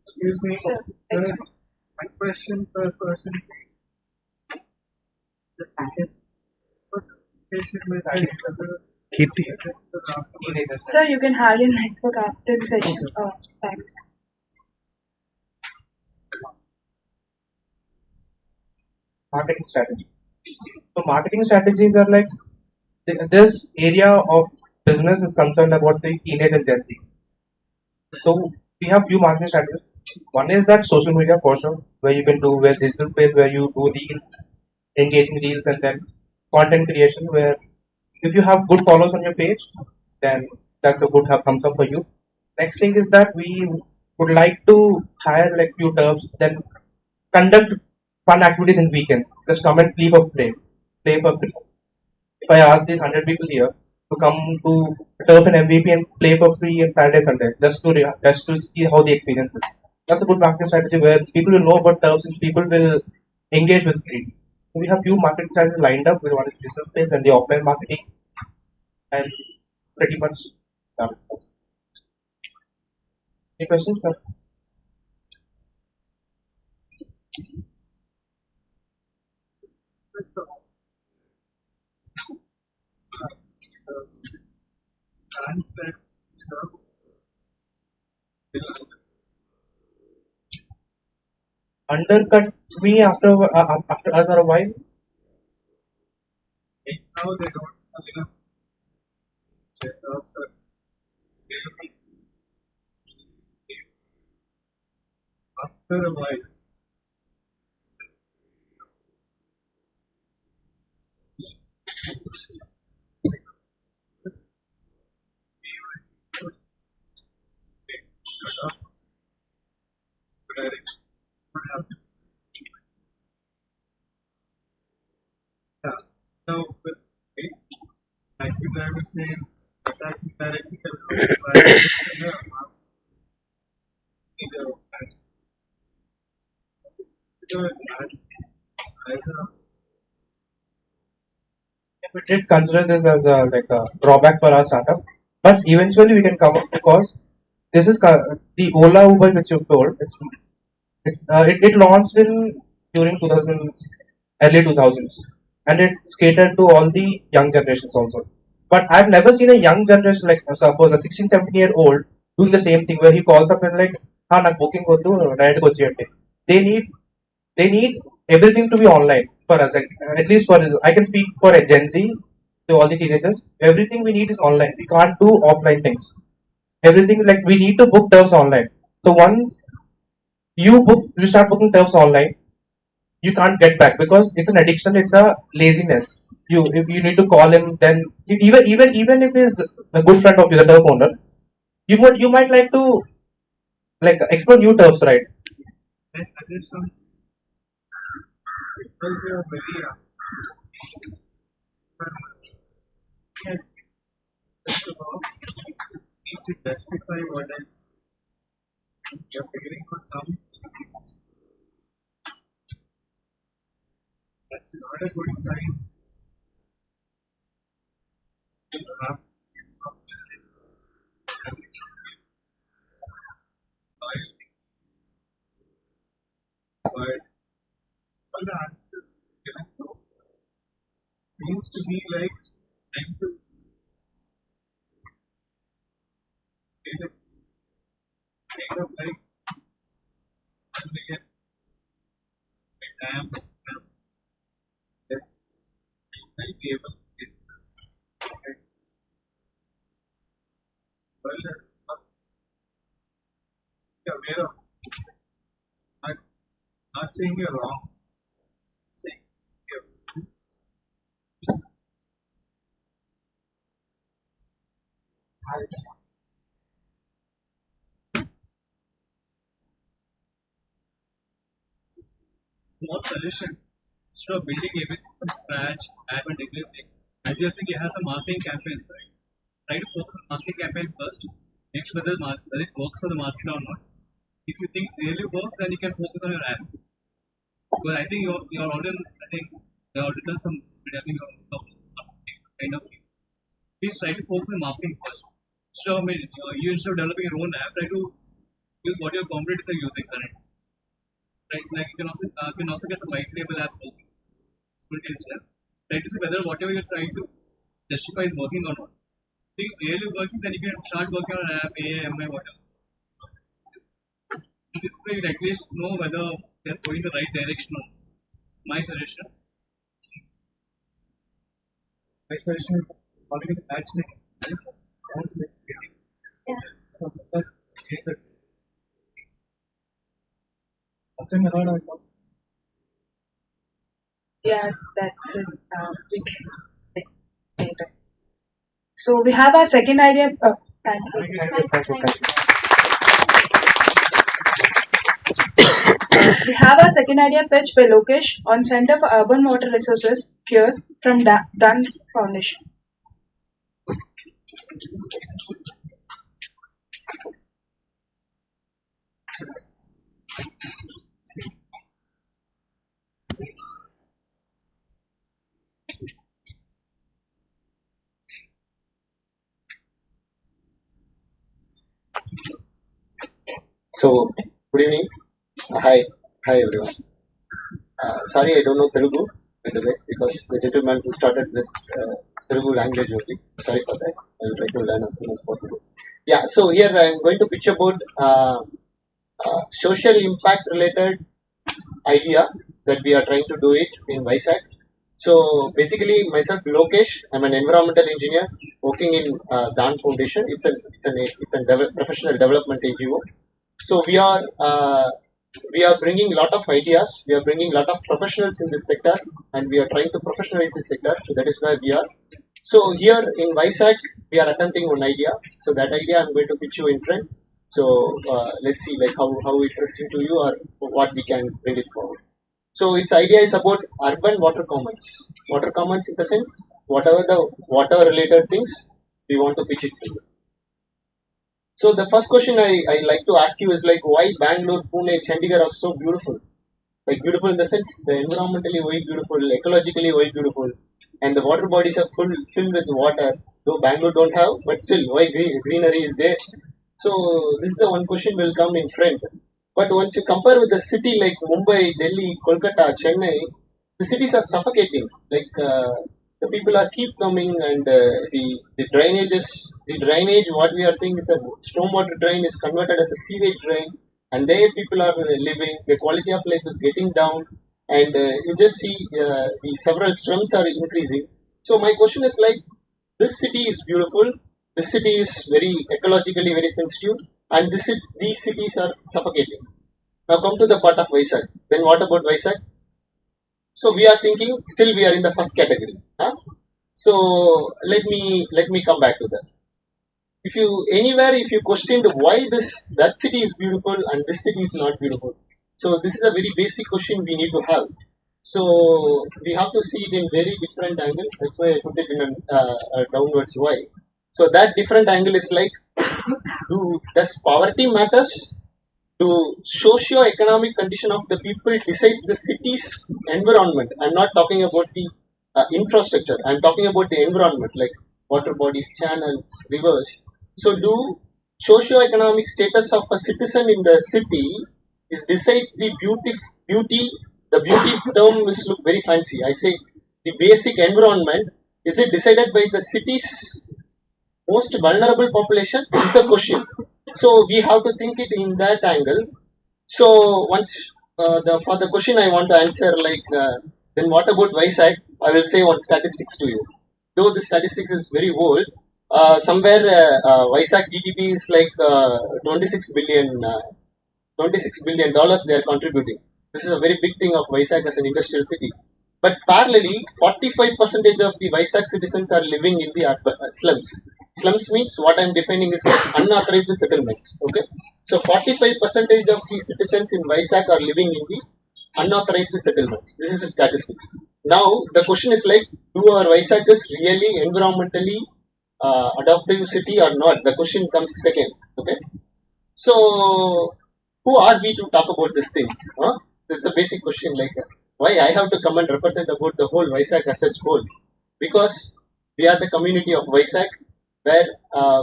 Excuse me. One question per person. The packet. So you can have your network after the session. Oh, thanks. Marketing strategy. So marketing strategies are like this area of business is concerned about the teenage and Gen Z. So we have few marketing strategies. One is that social media for sure, where you can do where digital space where you do reels, engaging reels, and then content creation where if you have good followers on your page, then that's a good thumbs up for you. Next thing is that we would like to hire like few terms, then conduct fun activities in weekends. Just come and play for free. If I ask these 100 people here to come to turf and MVP and play for free on Saturday, Sunday, just to see how the experience is. That's a good marketing strategy where people will know about turfs and people will engage with free. So we have few market strategies lined up. One is digital space and the offline marketing, and pretty much done. Any questions, sir? Undercut me after us or a while. Now they don't have enough setups or after a while. Now, with taxi driver saying attacking directly We did consider this as a like a drawback for our startup, but eventually we can come up because this is the Ola Uber which you told. It launched in during 2000s, early 2000s, and it's catered to all the young generations also. But I've never seen a young generation like suppose a 16, 17-year-old doing the same thing where he calls up and like, "Ha, na booking go to direct go cheyante." They need they need everything to be online for us. Like, at least for I can speak for a Gen Z to all the teenagers. Everything we need is online. We can't do offline things. Everything like we need to book terms online. So once you start booking terms online, you can't get back because it's an addiction. It's a laziness. If you need to call him, then even if he's a good friend of you, the term owner, you might like to like explore new terms, right? I suggest some because you are very first of all, need to justify what you're figuring out some. That's not a good sign. You have but all the answers given so seems to be like trying to kind of like I am that you might be able to get okay. Well, be aware of not, not saying you're wrong, saying you're small solution. Instead of building everything from scratch, app and everything, as you're saying, you have some marketing campaigns, right? Try to focus on marketing campaign first. Make sure whether it works for the market or not. If you think it really works, then you can focus on your app. Because I think you're already, I think you're already done some developing of kind of thing. Please try to focus on marketing first. So, instead of developing your own app, try to use what your competitors are using currently. Right? Like you can also get some white label apps also. Try to see whether whatever you're trying to justify is working or not. If it's really working, then you can start working on an app, AI, MI, whatever. This way, you'd at least know whether they're going the right direction or not. It's my suggestion. My suggestion is already matchmaking. Sounds like something that is a first time around. Yeah, that's it. We can take it. So we have our second idea. Thank you. We have our second idea pitch by Lokesh on Center for Urban Water Resources here from DHAN Foundation. So, good evening. Hi everyone. Sorry, I don't know Telugu, by the way, because the gentleman who started with Telugu language only. Sorry for that. I will try to learn as soon as possible. Yeah, so here I am going to pitch about social impact related idea that we are trying to do it in Vizag. So basically, myself Lokesh, I'm an environmental engineer working in DHAN Foundation. It's a professional development NGO. So we are bringing a lot of ideas. We are bringing a lot of professionals in this sector, and we are trying to professionalize this sector. So that is where we are. So here in Vizag, we are attempting one idea. So that idea I'm going to pitch you in front. So let's see like how interesting to you or what we can bring it forward. So its idea is about urban water commons. Water commons in the sense whatever the water related things we want to pitch it to you. So the first question I like to ask you is like why Bangalore, Pune, Chandigarh are so beautiful? Like beautiful in the sense the environmentally very beautiful, ecologically very beautiful, and the water bodies are filled with water. Though Bangalore don't have, but still why greenery is there. So this is the one question will come in front. But once you compare with the city like Mumbai, Delhi, Kolkata, Chennai, the cities are suffocating. Like the people are keep coming, and the drainage what we are seeing is a stormwater drain is converted as a sewage drain, and there people are living. The quality of life is getting down, and you just see the several slums are increasing. So my question is like, this city is beautiful. This city is very ecologically very sensitive, and these cities are suffocating. Now come to the part of Vizag. Then what about Vizag? So we are thinking still we are in the first category. Huh? So let me come back to that. If you questioned why that city is beautiful and this city is not beautiful, so this is a very basic question we need to have. So we have to see it in very different angle. That's why I put it in a downwards Y. So that different angle is like, does poverty matters? Do socio-economic condition of the people decides the city's environment? I'm not talking about the infrastructure. I'm talking about the environment, like water bodies, channels, rivers. So, do socio-economic status of a citizen in the city is decides the beauty. The beauty term will look very fancy. I say the basic environment, is it decided by the city's most vulnerable population? Is the question. So we have to think it in that angle. So once for the question I want to answer like then what about Vizag? I will say one statistics to you. Though the statistics is very old, somewhere Vizag GDP is like $26 billion dollars they are contributing. This is a very big thing of Vizag as an industrial city. But parallelly, 45% of the Vizag citizens are living in the slums. Slums means what I am defining is like unauthorized settlements. Okay, so 45% of the citizens in Vizag are living in the unauthorized settlements. This is the statistics. Now the question is like, do our Vizag is really environmentally adaptive city or not? The question comes second. Okay, so who are we to talk about this thing? Huh? That's a basic question. Like why I have to come and represent about the whole Vizag as such whole? Because we are the community of Vizag, where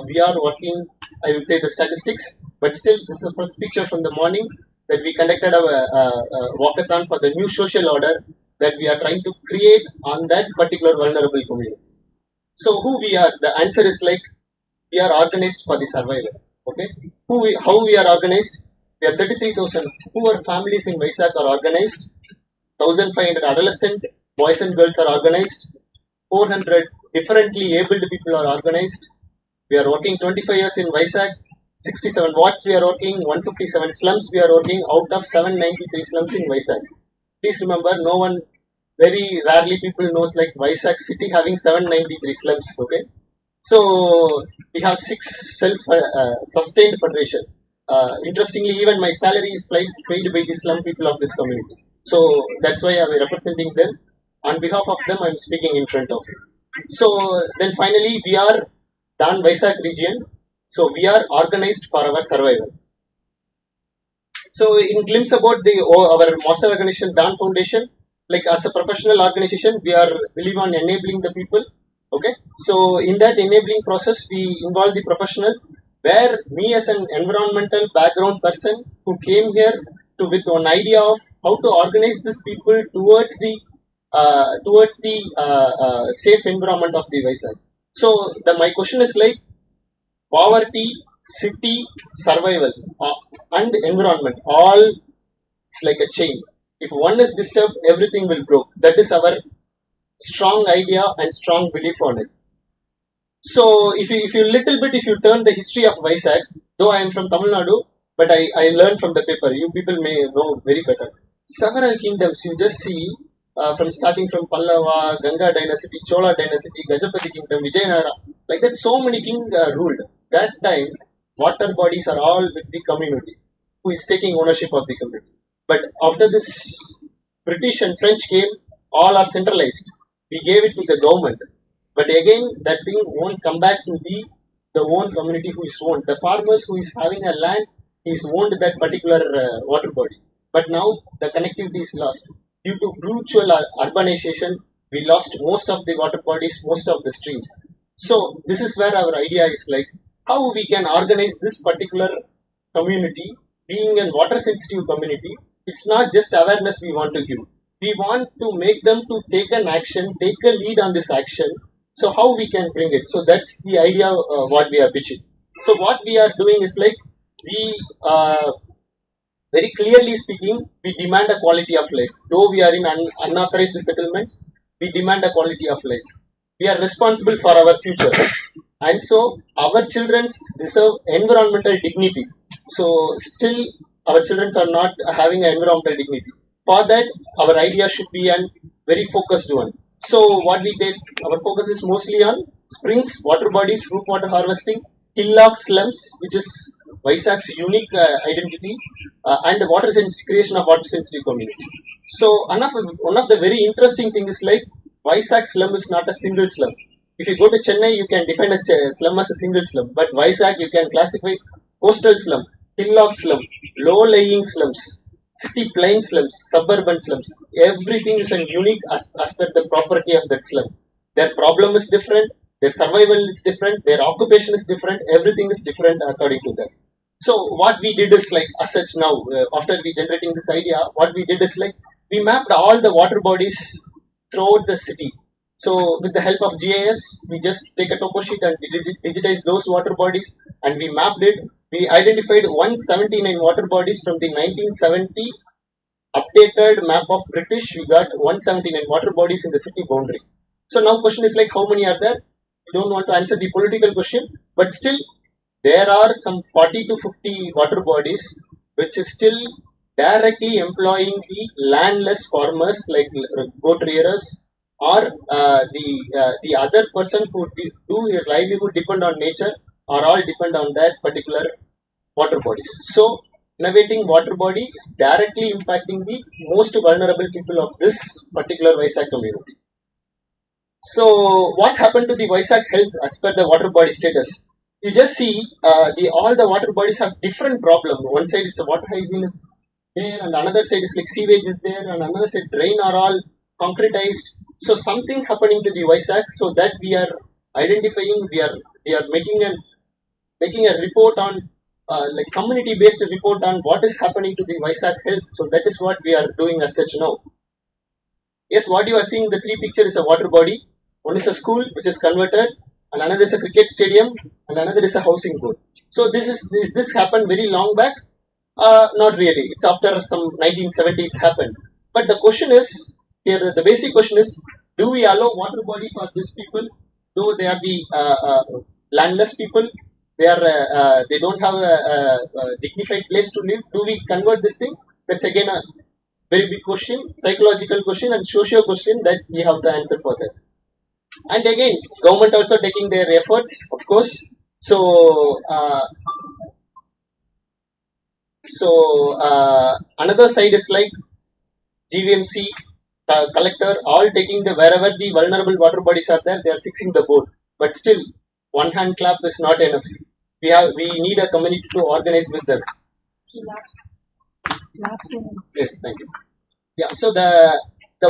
we are working, I will say the statistics, but still this is the first picture from the morning that we conducted a walkathon for the new social order that we are trying to create on that particular vulnerable community. So who we are? The answer is like, we are organized for the survival. Okay, how we are organized? We are 33,000 poor families in Vizag are organized. 1,500 adolescent boys and girls are organized. 400 differently abled people are organized. We are working 25 years in Vizag. 67 watts we are working. 157 slums we are working out of 793 slums in Vizag. Please remember, no one, very rarely people knows like Vizag city having 793 slums. Okay, so we have 6 self-sustained federation. Interestingly, even my salary is paid by the slum people of this community. So that's why I'm representing them. On behalf of them, I'm speaking in front of you. So then finally, we are DHAN Vizag region. So we are organized for our survival. So in glimpse about our master organization DHAN Foundation, like as a professional organization, we believe on enabling the people. Okay. So in that enabling process, we involve the professionals. where me as an environmental background person who came here to with one idea of how to organize these people towards the safe environment of the Vizag. So my question is like poverty, city, survival, and environment. All it's like a chain. If one is disturbed, everything will broke. That is our strong idea and strong belief on it. So if you turn the history of Vizag, though I am from Tamil Nadu, but I learned from the paper. You people may know very better. Several kingdoms you just see from starting from Pallava, Ganga dynasty, Chola dynasty, Gajapati kingdom, Vijayanagara. Like that, so many kings ruled. That time, water bodies are all with the community, who is taking ownership of the community. But after this, British and French came, all are centralized. We gave it to the government. But again, that thing won't come back to the own community who is owned. The farmers who is having a land, is owned that particular water body. But now the connectivity is lost. Due to brutal urbanization, we lost most of the water bodies, most of the streams. So this is where our idea is like, how we can organize this particular community, being a water sensitive community. It's not just awareness we want to give. We want to make them to take an action, take a lead on this action. So how we can bring it? So that's the idea what we are pitching. So what we are doing is like, we very clearly speaking, we demand a quality of life. Though we are in unauthorized settlements, we demand a quality of life. We are responsible for our future, and so our children deserve environmental dignity. So still, our children are not having an environmental dignity. For that, our idea should be a very focused one. So what we did, our focus is mostly on springs, water bodies, roof water harvesting, hillock slums, which is Vizag's unique identity, and water sensitive creation of water sensitive community. So one of the very interesting thing is like Vizag slum is not a single slum. If you go to Chennai, you can define a slum as a single slum, but Vizag you can classify coastal slum, hillock slum, low-lying slums, city plain slums, suburban slums. Everything is unique as per the property of that slum. Their problem is different, their survival is different, their occupation is different, everything is different according to them. So what we did is like, as such now, after we generating this idea, what we did is like, we mapped all the water bodies throughout the city. So with the help of GIS, we just take a topo sheet and digitize those water bodies, and we mapped it. We identified 179 water bodies from the 1970 updated map of British. We got 179 water bodies in the city boundary. So now question is like, how many are there? We don't want to answer the political question, but still there are some 40 to 50 water bodies which is still directly employing the landless farmers like goat rearers, or the other person who do their livelihood depend on nature, or all depend on that particular water bodies. So innovating water body is directly impacting the most vulnerable people of this particular Vizag community. So what happened to the Vizag health as per the water body status? You just see all the water bodies have different problems. One side it's a water hygiene is there, and another side is like sewage is there, and another side drain are all concretized. So something happening to the Vizag, so that we are identifying, we are making a report on like community based report on what is happening to the Vizag health. So that is what we are doing as such now. Yes, what you are seeing, the three picture is a water body. One is a school which is converted, and another is a cricket stadium, and another is a housing board. So this happened very long back? Not really. It's after some 1970 it's happened. But the question is, here the basic question is, do we allow water body for these people, though they are the landless people, they don't have a dignified place to live? Do we convert this thing? That's again a very big question, psychological question and socio question that we have to answer for that. And again, government also taking their efforts, of course. So another side is like GVMC, collector, all taking the wherever the vulnerable water bodies are there, they are fixing the board. But still, one hand clap is not enough. We need a community to organize with them. Last one. Yes, thank you. Yeah, so the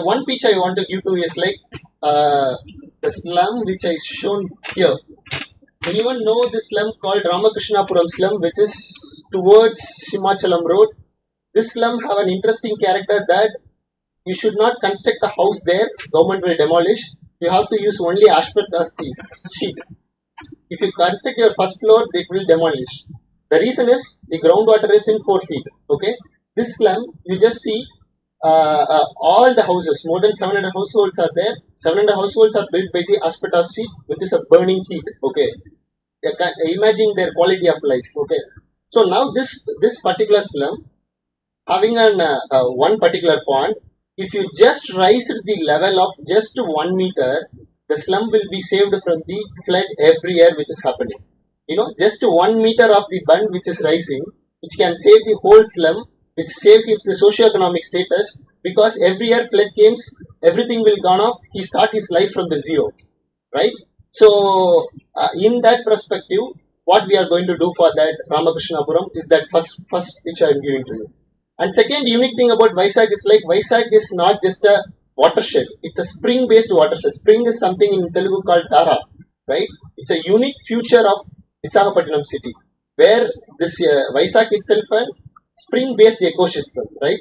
one pitch I want to give to is like the slum which I shown here. Anyone know this slum called Ramakrishnappuram slum, which is towards Himachalam Road? This slum have an interesting character that you should not construct a house there. Government will demolish. You have to use only asbestos sheet. If you construct your first floor, they will demolish. The reason is the groundwater is in 4 feet. Okay, this slum you just see all the houses, more than 700 households are there. 700 households are built by the asbestos sheet, which is a burning heat. Okay, imagine their quality of life. Okay, so now this particular slum having an one particular pond. If you just raise the level of just 1 meter, the slum will be saved from the flood every year which is happening. You know, just 1 meter of the bund which is rising, which can save the whole slum, which keeps the socio-economic status, because every year flood comes, everything will gone off, he start his life from the zero, right? So, in that perspective, what we are going to do for that Ramakrishnappuram is that first which I am giving to you. And second unique thing about Vizag is like Vizag is not just a watershed, it's a spring based watershed. Spring is something in Telugu called Tara, right? It's a unique feature of Visakhapatnam city, where this Vizag itself a spring based ecosystem, right?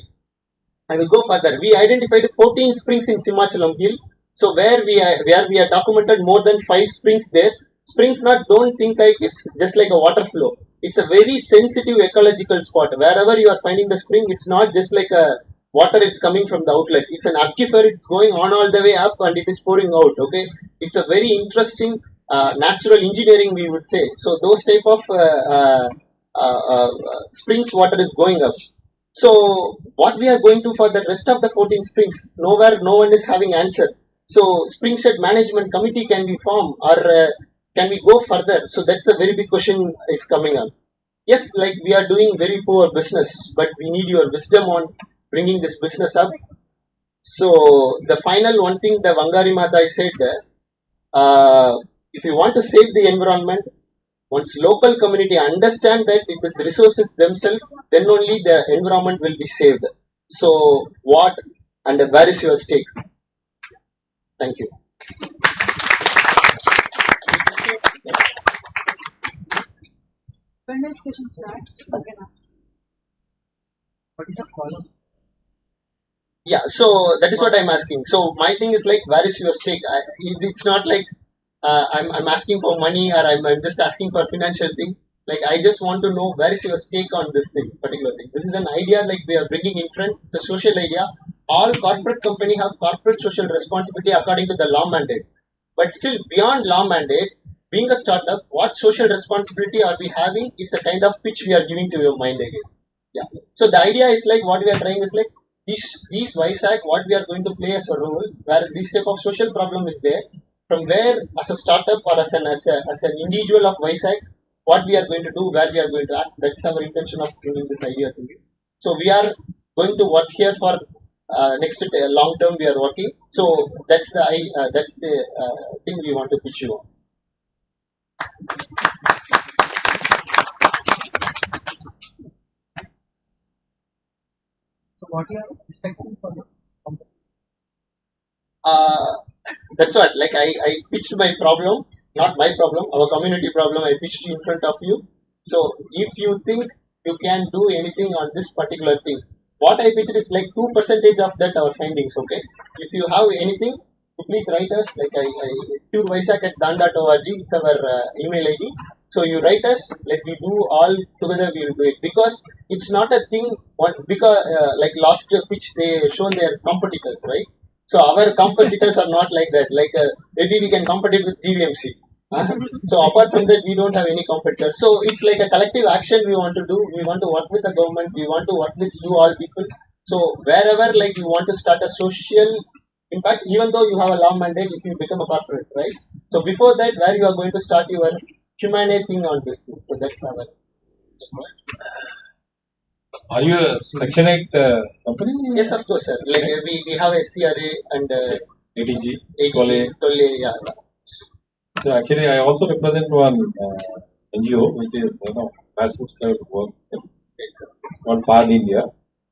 I will go further. We identified 14 springs in Simachalam Hill. So where we are documented more than 5 springs there. Springs don't think like it's just like a water flow. It's a very sensitive ecological spot. Wherever you are finding the spring, it's not just like a water it's coming from the outlet. It's an aquifer. It's going on all the way up and it is pouring out. Okay, it's a very interesting natural engineering, we would say. So those type of springs water is going up. So what we are going to for the rest of the 14 springs, nowhere no one is having answer. So springshed management committee can be formed, or can we go further? So that's a very big question is coming up. Yes, like we are doing very poor business, but we need your wisdom on bringing this business up. So the final one thing the Vangari Mata said there, if you want to save the environment, once local community understand that it is the resources themselves, then only the environment will be saved. So what and where is your stake? Thank you. When the session starts, you can ask. What is a column? Yeah, so that is what I'm asking. So my thing is like, where is your stake? It's not like I'm asking for money, or I'm just asking for financial thing. Like I just want to know where is your stake on this thing, particular thing. This is an idea like we are bringing in front. It's a social idea. All corporate company have corporate social responsibility according to the law mandate. But still beyond law mandate, being a startup, what social responsibility are we having? It's a kind of pitch we are giving to your mind again. Yeah. So the idea is like what we are trying is like these Vizag, what we are going to play as a role, where this type of social problem is there. From where, as a startup or as an individual of Vizag, what we are going to do, where we are going to act. That's our intention of bringing this idea to you. So we are going to work here for next long term. We are working. So that's the thing we want to pitch you on. So what you are expecting from the company? That's what, like I pitched my problem, not my problem, our community problem, I pitched in front of you. So if you think you can do anything on this particular thing, what I pitched is like 2% of that our findings, okay? If you have anything, please write us, like I vizag@dan.org, it's our email ID. So you write us, like we do all together, we will do it. Because it's not a thing, because like last pitch, they shown their competitors, right? So our competitors are not like that. Like maybe we can compete with GVMC. So apart from that, we don't have any competitors. So it's like a collective action we want to do. We want to work with the government. We want to work with you all people. So wherever like you want to start a social impact, even though you have a law mandate, if you become a corporate, right? So before that, where you are going to start your humanity thing on this thing. So that's our. Are you a Section 8 company? Yes, of course, sir. Like we have FCRA and ADG, Tolle, yeah. So actually, I also represent one NGO, which is grassroots level work. It's called PAD India.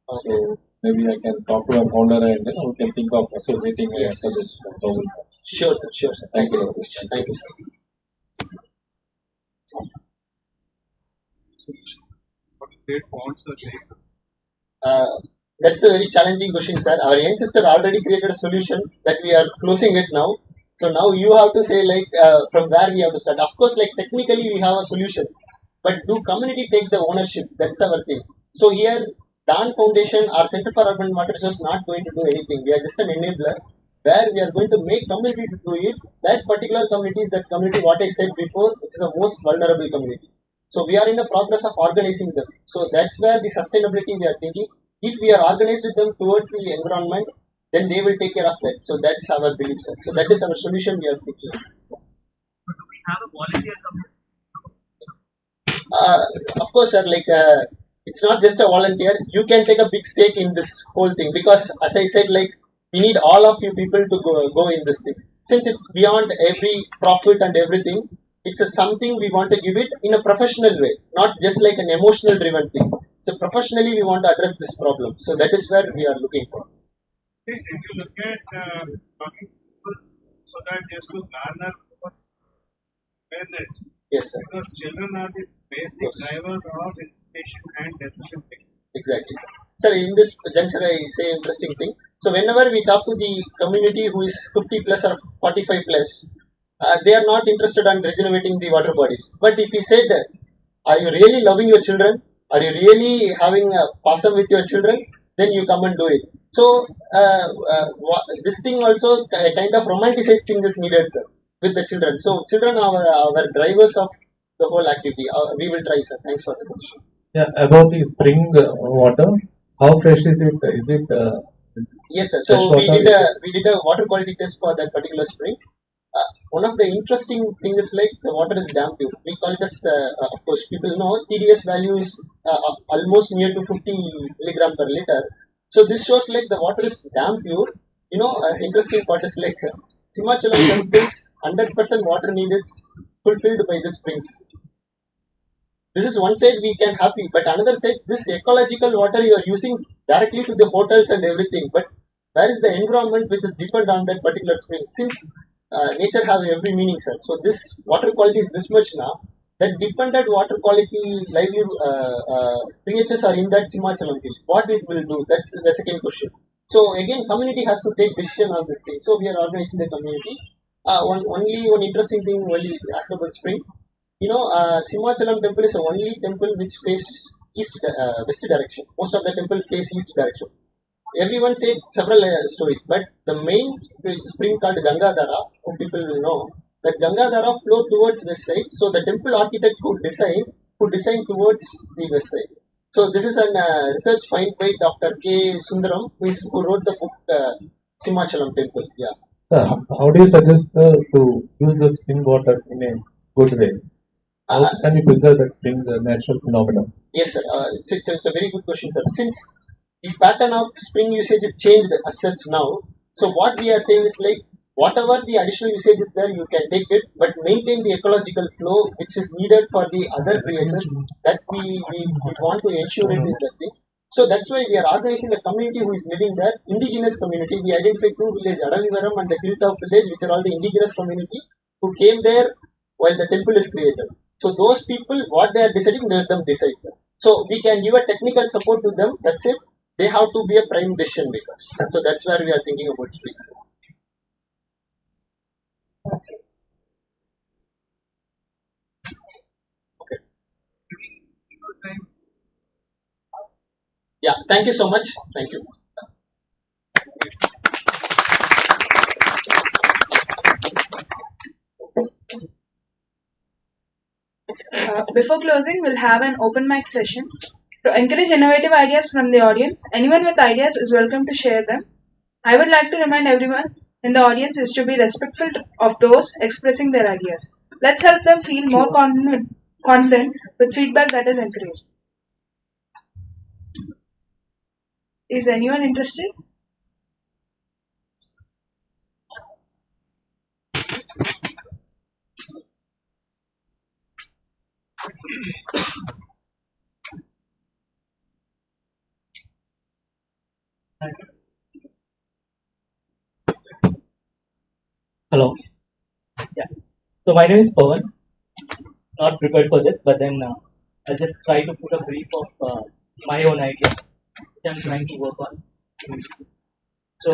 So maybe I can talk to a founder and we can think of associating after this. Sure, sir. Sure, sir. Thank you so much. Thank you, sir. What great fonts are lakes? That's a very challenging question, sir. Our ancestor already created a solution that we are closing it now. So now you have to say like from where we have to start. Of course, like technically we have a solutions, but do community take the ownership? That's our thing. So here, DHAN Foundation, our Center for Urban Water Resources, not going to do anything. We are just an enabler where we are going to make community to do it. That particular community is that community what I said before, which is the most vulnerable community. So we are in the progress of organizing them. So that's where the sustainability we are thinking. If we are organized with them towards the environment, then they will take care of that. So that's our belief, sir. So that is our solution we are thinking. Do we have a volunteer community? Of course, sir. Like it's not just a volunteer. You can take a big stake in this whole thing because, as I said, like we need all of you people to go in this thing. Since it's beyond every profit and everything, it's a something we want to give it in a professional way, not just like an emotional driven thing. So professionally, we want to address this problem. So that is where we are looking for. If you look at talking people so that just to learn awareness. Yes, sir. Because children are the basic drivers of education and decision making. Exactly. Sir, in this juncture, I say interesting thing. So whenever we talk to the community who is 50 plus or 45 plus, they are not interested in regenerating the water bodies. But if we said, are you really loving your children? Are you really having a passion with your children? Then you come and do it. So this thing also a kind of romanticized thing is needed, sir, with the children. So children are our drivers of the whole activity. We will try, sir. Thanks for the suggestion. Yeah, about the spring water, how fresh is it? Is it? Yes, sir. So we did a water quality test for that particular spring. One of the interesting things is like the water is damn pure. We call it as, of course, people know TDS value is almost near to 50 milligram per liter. So this shows like the water is damn pure. You know, interesting part is like Himachalam temples 100% water need is fulfilled by the springs. This is one side we can happy, but another side this ecological water you are using directly to the hotels and everything. But where is the environment which is depend on that particular spring? Since nature have every meaning, sir. So this water quality is this much now. That dependent water quality livelihood creatures are in that Himachalam hill. What it will do? That's the second question. So again, community has to take decision on this thing. So we are organizing the community. Only one interesting thing while you asked about spring. You know, Himachalam temple is the only temple which face west direction. Most of the temple face east direction. Everyone said several stories, but the main spring called Gangadhara, who people will know, that Gangadhara flow towards west side. So the temple architect who designed towards the west side. So this is a research find by Dr. K. Sundaram, who wrote the book Himachalam Temple. Yeah. How do you suggest to use the spring water in a good way? How can we preserve that spring natural phenomenon? Yes, sir. It's a very good question, sir. Since the pattern of spring usage is changed as such now, so what we are saying is like whatever the additional usage is there, you can take it, but maintain the ecological flow which is needed for the other creatures that we want to ensure it in that thing. So that's why we are organizing a community who is living there, indigenous community. We identify two villages, Adavivaram and the Hilltop village, which are all the indigenous community who came there while the temple is created. So those people, what they are deciding, let them decide. Sir. So we can give a technical support to them. That's it. They have to be a prime decision makers. So that's where we are thinking about springs. Okay. Yeah. Thank you so much. Thank you. Before closing, we'll have an open mic session. To encourage innovative ideas from the audience, anyone with ideas is welcome to share them. I would like to remind everyone in the audience is to be respectful of those expressing their ideas. Let's help them feel more confident with feedback that is encouraged. Is anyone interested? Hello. Yeah. So my name is Pawan. not prepared for this, but then I'll just try to put a brief of my own idea, which I'm trying to work on. So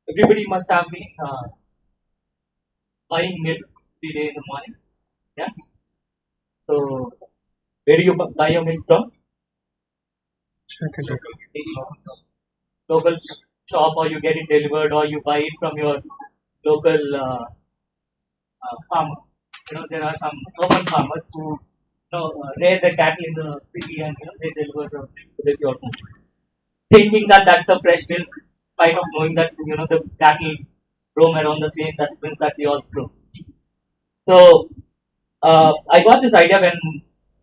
everybody must have been buying milk every day in the morning. Yeah. So where do you buy your milk from? Local shop, or you get it delivered, or you buy it from your local farmer. There are some urban farmers who rear the cattle in the city, and they deliver the milk to your home, thinking that that's a fresh milk, kind of knowing that the cattle roam around the same dustbins that we all throw. So I got this idea when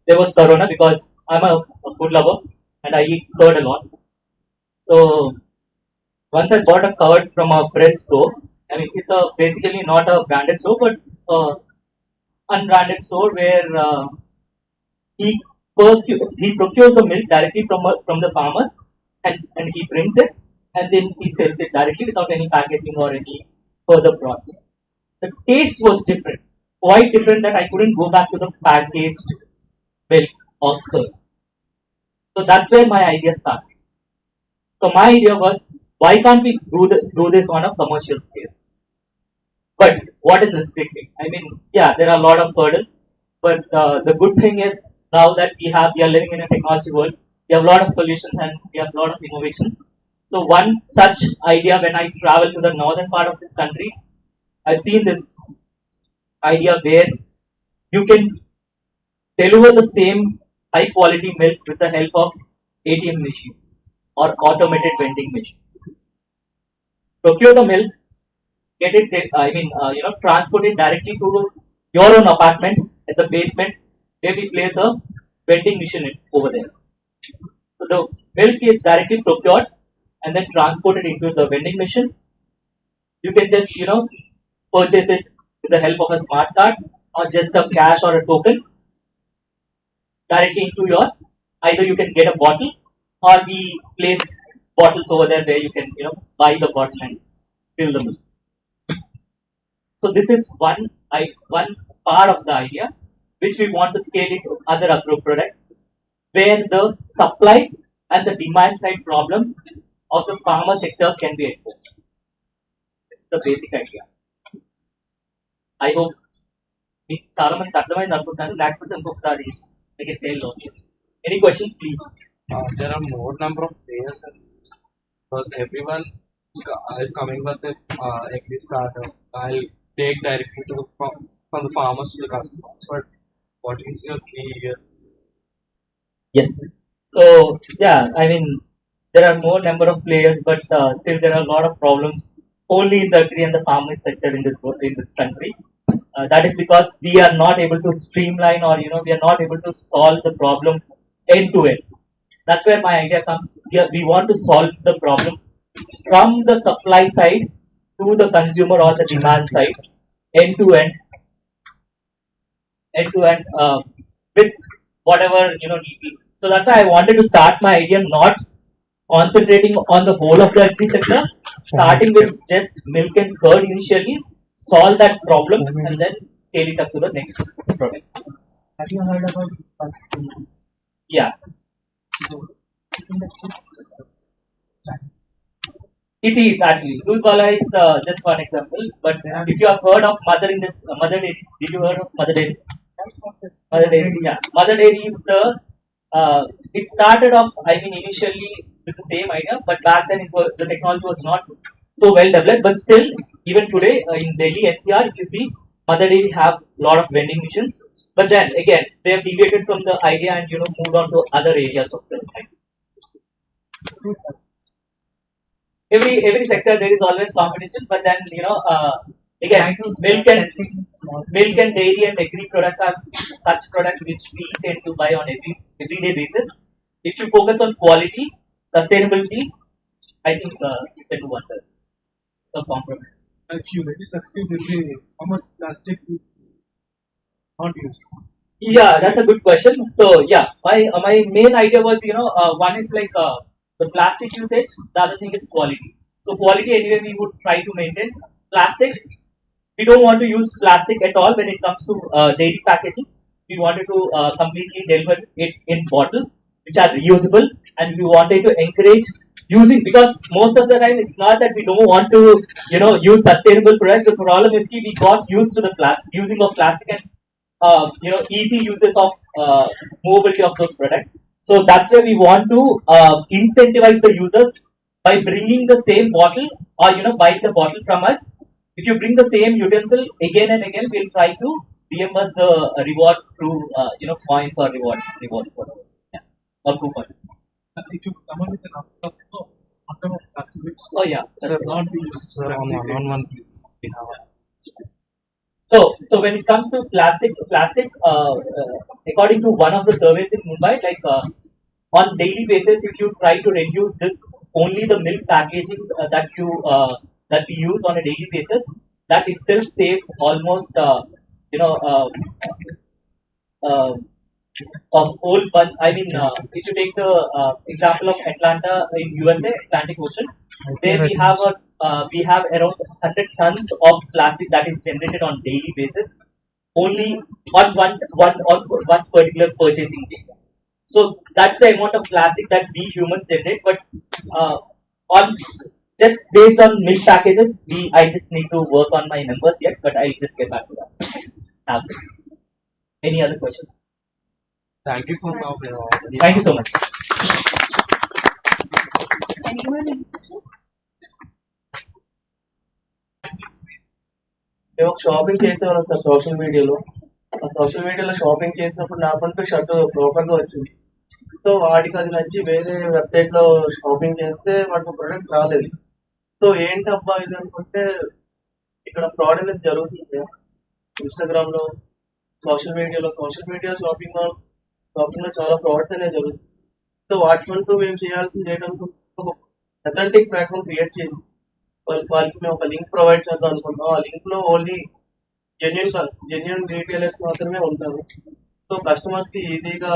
there was Corona, because I'm a food lover and I eat curd a lot. So once I bought a curd from a fresh store. I mean, it's basically not a branded store, but unbranded store where he procures the milk directly from the farmers, and he brings it, and then he sells it directly without any packaging or any further process. The taste was different, quite different, that I couldn't go back to the packaged milk or curd. So that's where my idea started. So my idea was, why can't we do this on a commercial scale? But what is restricting? I mean, yeah, there are a lot of hurdles, but the good thing is, now that we are living in a technology world, we have a lot of solutions and we have a lot of innovations. So one such idea, when I travel to the northern part of this country, I've seen this idea where you can deliver the same high quality milk with the help of ATM machines or automated vending machines. Procure the milk, get it, transport it directly to your own apartment at the basement, where we place a vending machine over there. So the milk is directly procured and then transported into the vending machine. You can just purchase it with the help of a smart card or just a cash or a token directly into your. Either you can get a bottle, or we place bottles over there where you can buy the bottle and fill the milk. So this is one part of the idea, which we want to scale it to other agro products, where the supply and the demand side problems of the farmer sector can be addressed. This is the basic idea. I hope చాలా మందికి అర్థమైంది అనుకుంటాను, లేకపోతే ఇంకొకసారి make it fail launch. Any questions, please? There are more number of players because everyone is coming with the agri startup. I'll take directly from the farmers to the customers. But what is your key here? Yes. So yeah, I mean, there are more number of players, but still there are a lot of problems only in the agri and the farming sector in this country. That is because we are not able to streamline, or we are not able to solve the problem end to end. That's where my idea comes. We want to solve the problem from the supply side to the consumer or the demand side, end to end, with whatever needs. So that's why I wanted to start my idea not concentrating on the whole of the agri sector, starting with just milk and curd initially, solve that problem, and then scale it up to the next product. Have you heard about Vamsi? Yeah. It is actually. Dulbala is just one example, but if you have heard of Mother Dairy, did you heard of Mother Dairy? Mother Dairy, yeah. Mother Dairy is it started off, initially with the same idea, but back then the technology was not so well developed. But still, even today in Delhi NCR, if you see, Mother Dairy have a lot of vending machines. But then again, they have deviated from the idea and moved on to other areas of the life. Every sector there is always competition, but then again, milk and dairy and agri products are such products which we tend to buy on everyday basis. If you focus on quality, sustainability, I think you can do wonders. No compromise. If you really succeed, how much plastic you not use? Yeah, that's a good question. So yeah, my main idea was one is like the plastic usage. The other thing is quality. So quality anyway we would try to maintain. Plastic, we don't want to use plastic at all when it comes to dairy packaging. we wanted to completely deliver it in bottles which are reusable, and we wanted to encourage using, because most of the time it's not that we don't want to use sustainable products. The problem is we got used to the using of plastic and easy uses of movability of those products. So that's where we want to incentivize the users by bringing the same bottle, or buy the bottle from us. If you bring the same utensil again and again, we'll try to reimburse the rewards through points or rewards whatever, yeah, or coupons. If you come up with an quantum of plastic bags, Oh yeah, Sir, not these sir, on one please. We have So when it comes to plastic, according to one of the surveys in Mumbai, like on daily basis, if you try to reduce this, only the milk packaging that we use on a daily basis, that itself saves almost you know whole bunch. I mean, if you take the example of Atlanta in USA, Atlantic Ocean, there we have around 100 tons of plastic that is generated on daily basis, only on one particular purchasing day. So that's the amount of plastic that we humans generate. But on just based on milk packages, I just need to work on my numbers yet, but I'll just get back to that. Any other questions? Thank you for now. Thank you so much. Anyone? మేము shopping చేసేవాళ్ళం sir social మీడియాలో. ఆ social మీడియాలో shopping చేసినప్పుడు నాకంటూ shirt ప్రాపర్గా వచ్చింది. So వాడికి అది నచ్చి వేరే వెబ్సైట్లో షాపింగ్ చేస్తే వాడికి ప్రొడక్ట్ రాలేదు. సో ఏంటబ్బా ఇది అనుకుంటే ఇక్కడ ఫ్రాడ్ అనేది జరుగుతుంది. ఇన్స్టాగ్రామ్లో, సోషల్ మీడియా షాపింగ్లో చాలా ఫ్రాడ్స్ అనేవి జరుగుతుంది. సో వాటికంటూ మేము చేయాల్సింది ఏంటనుకుంటే ఒక అథెంటిక్ ప్లాట్ఫామ్ క్రియేట్ చేసి వాళ్ళకి మేము ఒక లింక్ ప్రొవైడ్ చేద్దాం అనుకుంటాం. ఆ లింక్ లో ఓన్లీ జెన్యున్ రీటైలర్స్ మాత్రమే ఉంటారు. సో కస్టమర్స్ కి ఈజీగా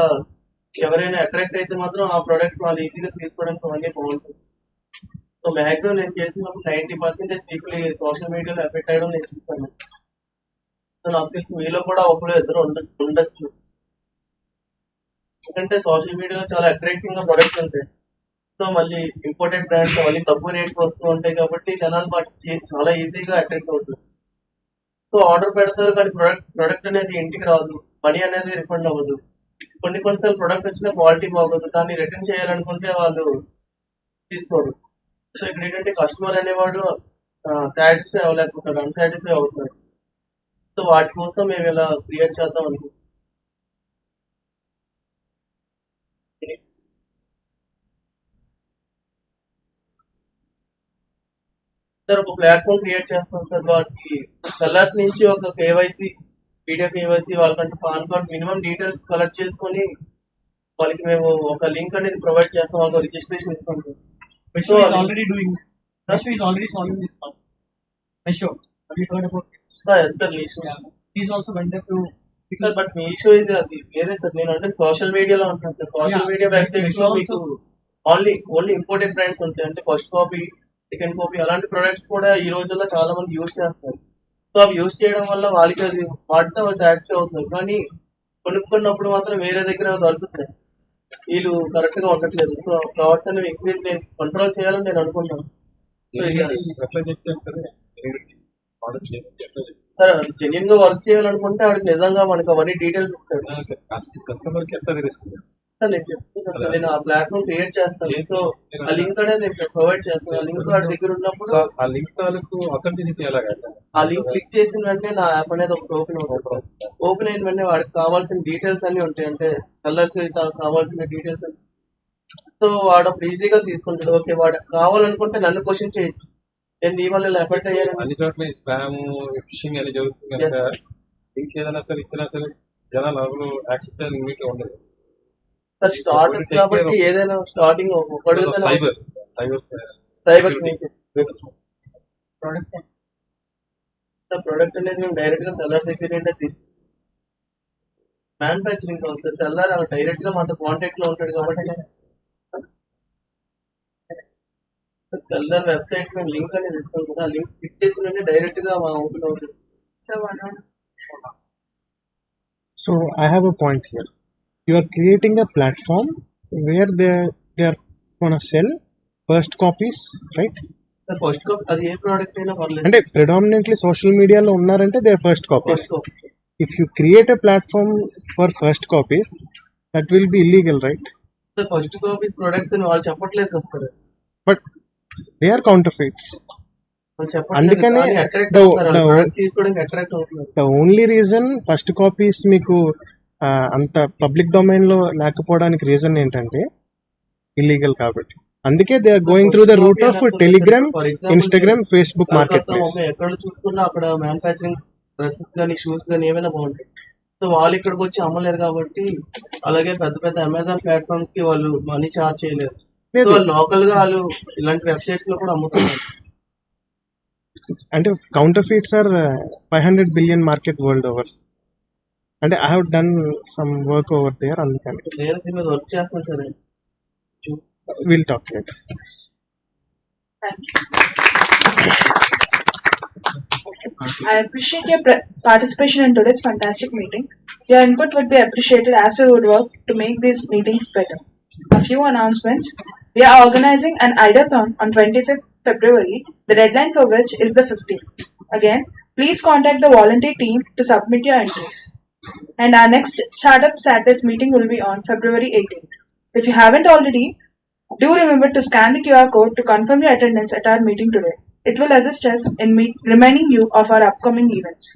ఎవరైనా అట్రాక్ట్ అయితే మాత్రం ఆ ప్రొడక్ట్స్ వాళ్ళు ఈజీగా తీసుకోవడానికి అవన్నీ బాగుంటుంది. సో మ్యాక్సిమం నేను చేసినప్పుడు 90% పీపుల్ సోషల్ మీడియాలో ఎఫెక్ట్ అయ్యడం నేను చూస్తాను. సో నాకు తెలిసి మీలో కూడా ఒకరు ఇద్దరు ఉండొచ్చు. ఎందుకంటే సోషల్ మీడియాలో చాలా అట్రాక్టింగ్ గా ప్రొడక్ట్స్ ఉంటాయి. సో మళ్ళీ ఇంపోర్టెడ్ బ్రాండ్స్ మళ్ళీ తక్కువ రేట్కి వస్తూ ఉంటాయి కాబట్టి జనాలు వాటికి చాలా ఈజీగా అట్రాక్ట్ అవుతుంది. సో ఆర్డర్ పెడతారు కానీ ప్రొడక్ట్ అనేది ఇంటికి రాదు, మనీ అనేది రిఫండ్ అవ్వదు. కొన్నిసార్లు ప్రొడక్ట్ వచ్చిన క్వాలిటీ బాగోదు, దాన్ని రిటర్న్ చేయాలనుకుంటే వాళ్ళు తీసుకోరు. సో ఇక్కడ ఏంటంటే కస్టమర్ అనేవాడు సాటిస్ఫై అవ్వలేకపోతాడు, అన్సాటిస్ఫై అవుతాడు. సో వాటి కోసం మేము ఇలా క్రియేట్ చేద్దాం అనుకుంటున్నాం. సార్ ఒక ప్లాట్ఫామ్ క్రియేట్ చేస్తాం సార్. వాటికి సెల్లర్స్ నుంచి ఒక కేవైసీ, పీడిఎఫ్ కేవైసీ, వాళ్ళకంటే pan card minimum details collect చేసుకొని వాళ్ళకి మేము ఒక లింక్ అనేది ప్రొవైడ్ చేస్తాం, వాళ్ళకి రిజిస్ట్రేషన్ ఇస్తాం sir. Meesho is already doing. Meesho is already solving this problem. Meesho, have you heard about it? Sir Meesho He's also went up to. Sir but Meesho ఇది అది వేరే సార్. నేను అంటే సోషల్ మీడియాలో ఉంటాను సార్. సోషల్ మీడియా వెబ్సైట్స్ లో మీకు only imported brands ఉంటాయి. అంటే ఫస్ట్ కాపీ, సెకండ్ కాపీ అలాంటి ప్రొడక్ట్స్ కూడా ఈ రోజుల్లో చాలా మంది యూజ్ చేస్తారు. సో అవి యూజ్ చేయడం వల్ల వాళ్ళకి అది వాటితో సాటిస్ఫై అవుతుంది. కానీ కొనుక్కున్నప్పుడు మాత్రం వేరే దగ్గర దొరుకుతాయి, వీళ్ళు కరెక్ట్ గా ఉండట్లేదు. సో ఫ్రాడ్స్ అనేవి ఇంక్రీజ్ కంట్రోల్ చేయాలని నేను అనుకుంటాను. సార్ జెన్యున్ గా వర్క్ చేయాలనుకుంటే వాడికి నిజంగా మనకు అవన్నీ డీటెయిల్స్ ఇస్తాడు. కస్టమర్ కి ఎట్లా తెలుస్తుంది? సార్ నేను చెప్తున్నాను సార్, నేను ఆ ప్లాట్ఫామ్ క్రియేట్ చేస్తాను. సో ఆ లింక్ అనేది నేను ప్రొవైడ్ చేస్తాను. ఆ లింక్ వాడి దగ్గర ఉన్నప్పుడు ఆ లింక్ తాలూకు అథెంటిసిటీ ఎలాగా? ఆ లింక్ క్లిక్ చేసిన వెంటనే నా యాప్ అనేది ఒకటి ఓపెన్ అవుతుంది. ఓపెన్ అయిన వెంటనే వాడికి కావాల్సిన డీటెయిల్స్ అన్ని ఉంటాయి. అంటే కలర్కి కావాల్సిన డీటెయిల్స్. సో వాడు అప్పుడు ఈజీగా తీసుకుంటాడు. ఓకే వాడు కావాలనుకుంటే నన్ను క్వశ్చన్ చేయొచ్చు, నేను నీ వల్ల ఇలా ఎఫెక్ట్ అయ్యాను. అన్ని చోట్ల స్పామ్, ఫిషింగ్ అని జరుగుతుంది కనుక లింక్ ఏదైనా సరే ఇచ్చినా సరే జనాలు ఎవరు యాక్సెప్ట్ చేయడానికి మీకు ఉండదు సార్. స్టార్ట్అప్ కాబట్టి ఏదైనా స్టార్టింగ్ సైబర్ ప్రొడక్ట్ అనేది మేము డైరెక్ట్ గా సెల్లర్ దగ్గర నుండే తీసుకుంటాం. మ్యానుఫ్యాక్చరింగ్ అవుతుంది. సెల్లర్ డైరెక్ట్ గా మనతో కాంటాక్ట్ లో ఉంటాడు కాబట్టి సెల్లర్ వెబ్సైట్ మేము లింక్ అనేది ఇస్తాం కదా, ఆ లింక్ క్లిక్ చేసిన డైరెక్ట్ గా మా ఓపెన్ అవుతుంది. So I have a point here. You are creating a platform where they are gonna sell first copies, right? First copy అది ఏ ప్రోడక్ట్ అయినా పర్లేదు. అంటే predominantly social media లో ఉన్నారంటే they are first copies. First copy If you create a platform for first copies, that will be illegal, right? First copies products అని వాళ్ళు చెప్పట్లేదు కదా sir. But they are counterfeits. వాళ్ళు చెప్పట్లేదు అందుకనే కానీ అట్రాక్ట్ the అవుతున్నారు, the product తీసుకోవడానికి అట్రాక్ట్ అవుతున్నారు. the only reason first copies మీకు అంత పబ్లిక్ డొమైన్ లో లేకపోవడానికి రీజన్ ఏంటంటే ఇల్లీగల్ కాబట్టి. అందుకే they are going through the route of Telegram, Instagram, Facebook market place. ఎక్కడ చూసుకున్నా అక్కడ మ్యానుఫ్యాక్చరింగ్ డ్రెస్సెస్ కానీ షూస్ కానీ ఏమైనా బాగుంటాయి. సో వాళ్ళు ఇక్కడికి వచ్చి అమ్మలేరు కాబట్టి, అలాగే పెద్ద పెద్ద అమెజాన్ ప్లాట్ఫామ్స్ కి వాళ్ళు మనీ చార్జ్ చేయలేరు. సో వాళ్ళు లోకల్ గా వాళ్ళు ఇలాంటి వెబ్సైట్స్ లో కూడా అమ్ముతున్నారు. అంటే counterfeits are 500 billion market world over. అంటే I have done some work over there, అందుకని నేను దీని మీద వర్క్ చేస్తాను సరే. Will talk later. I appreciate your participation in today's fantastic meeting. Your input would be appreciated as we would work to make these meetings better. A few announcements. We are organizing an Ideathon on 25th February, the deadline for which is the 15th. Again, please contact the volunteer team to submit your entries. And our next Startup Saturdays meeting will be on February 18th. If you haven't already, do remember to scan the QR code to confirm your attendance at our meeting today. It will assist us in reminding you of our upcoming events.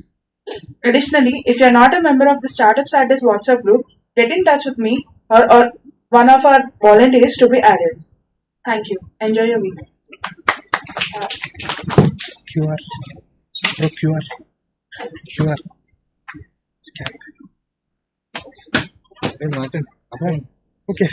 Additionally, if you are not a member of the Startup Saturdays WhatsApp group, get in touch with me or one of our volunteers to be added. Thank you. Enjoy your week. QR. Oh, QR. QR. Scan. Okay.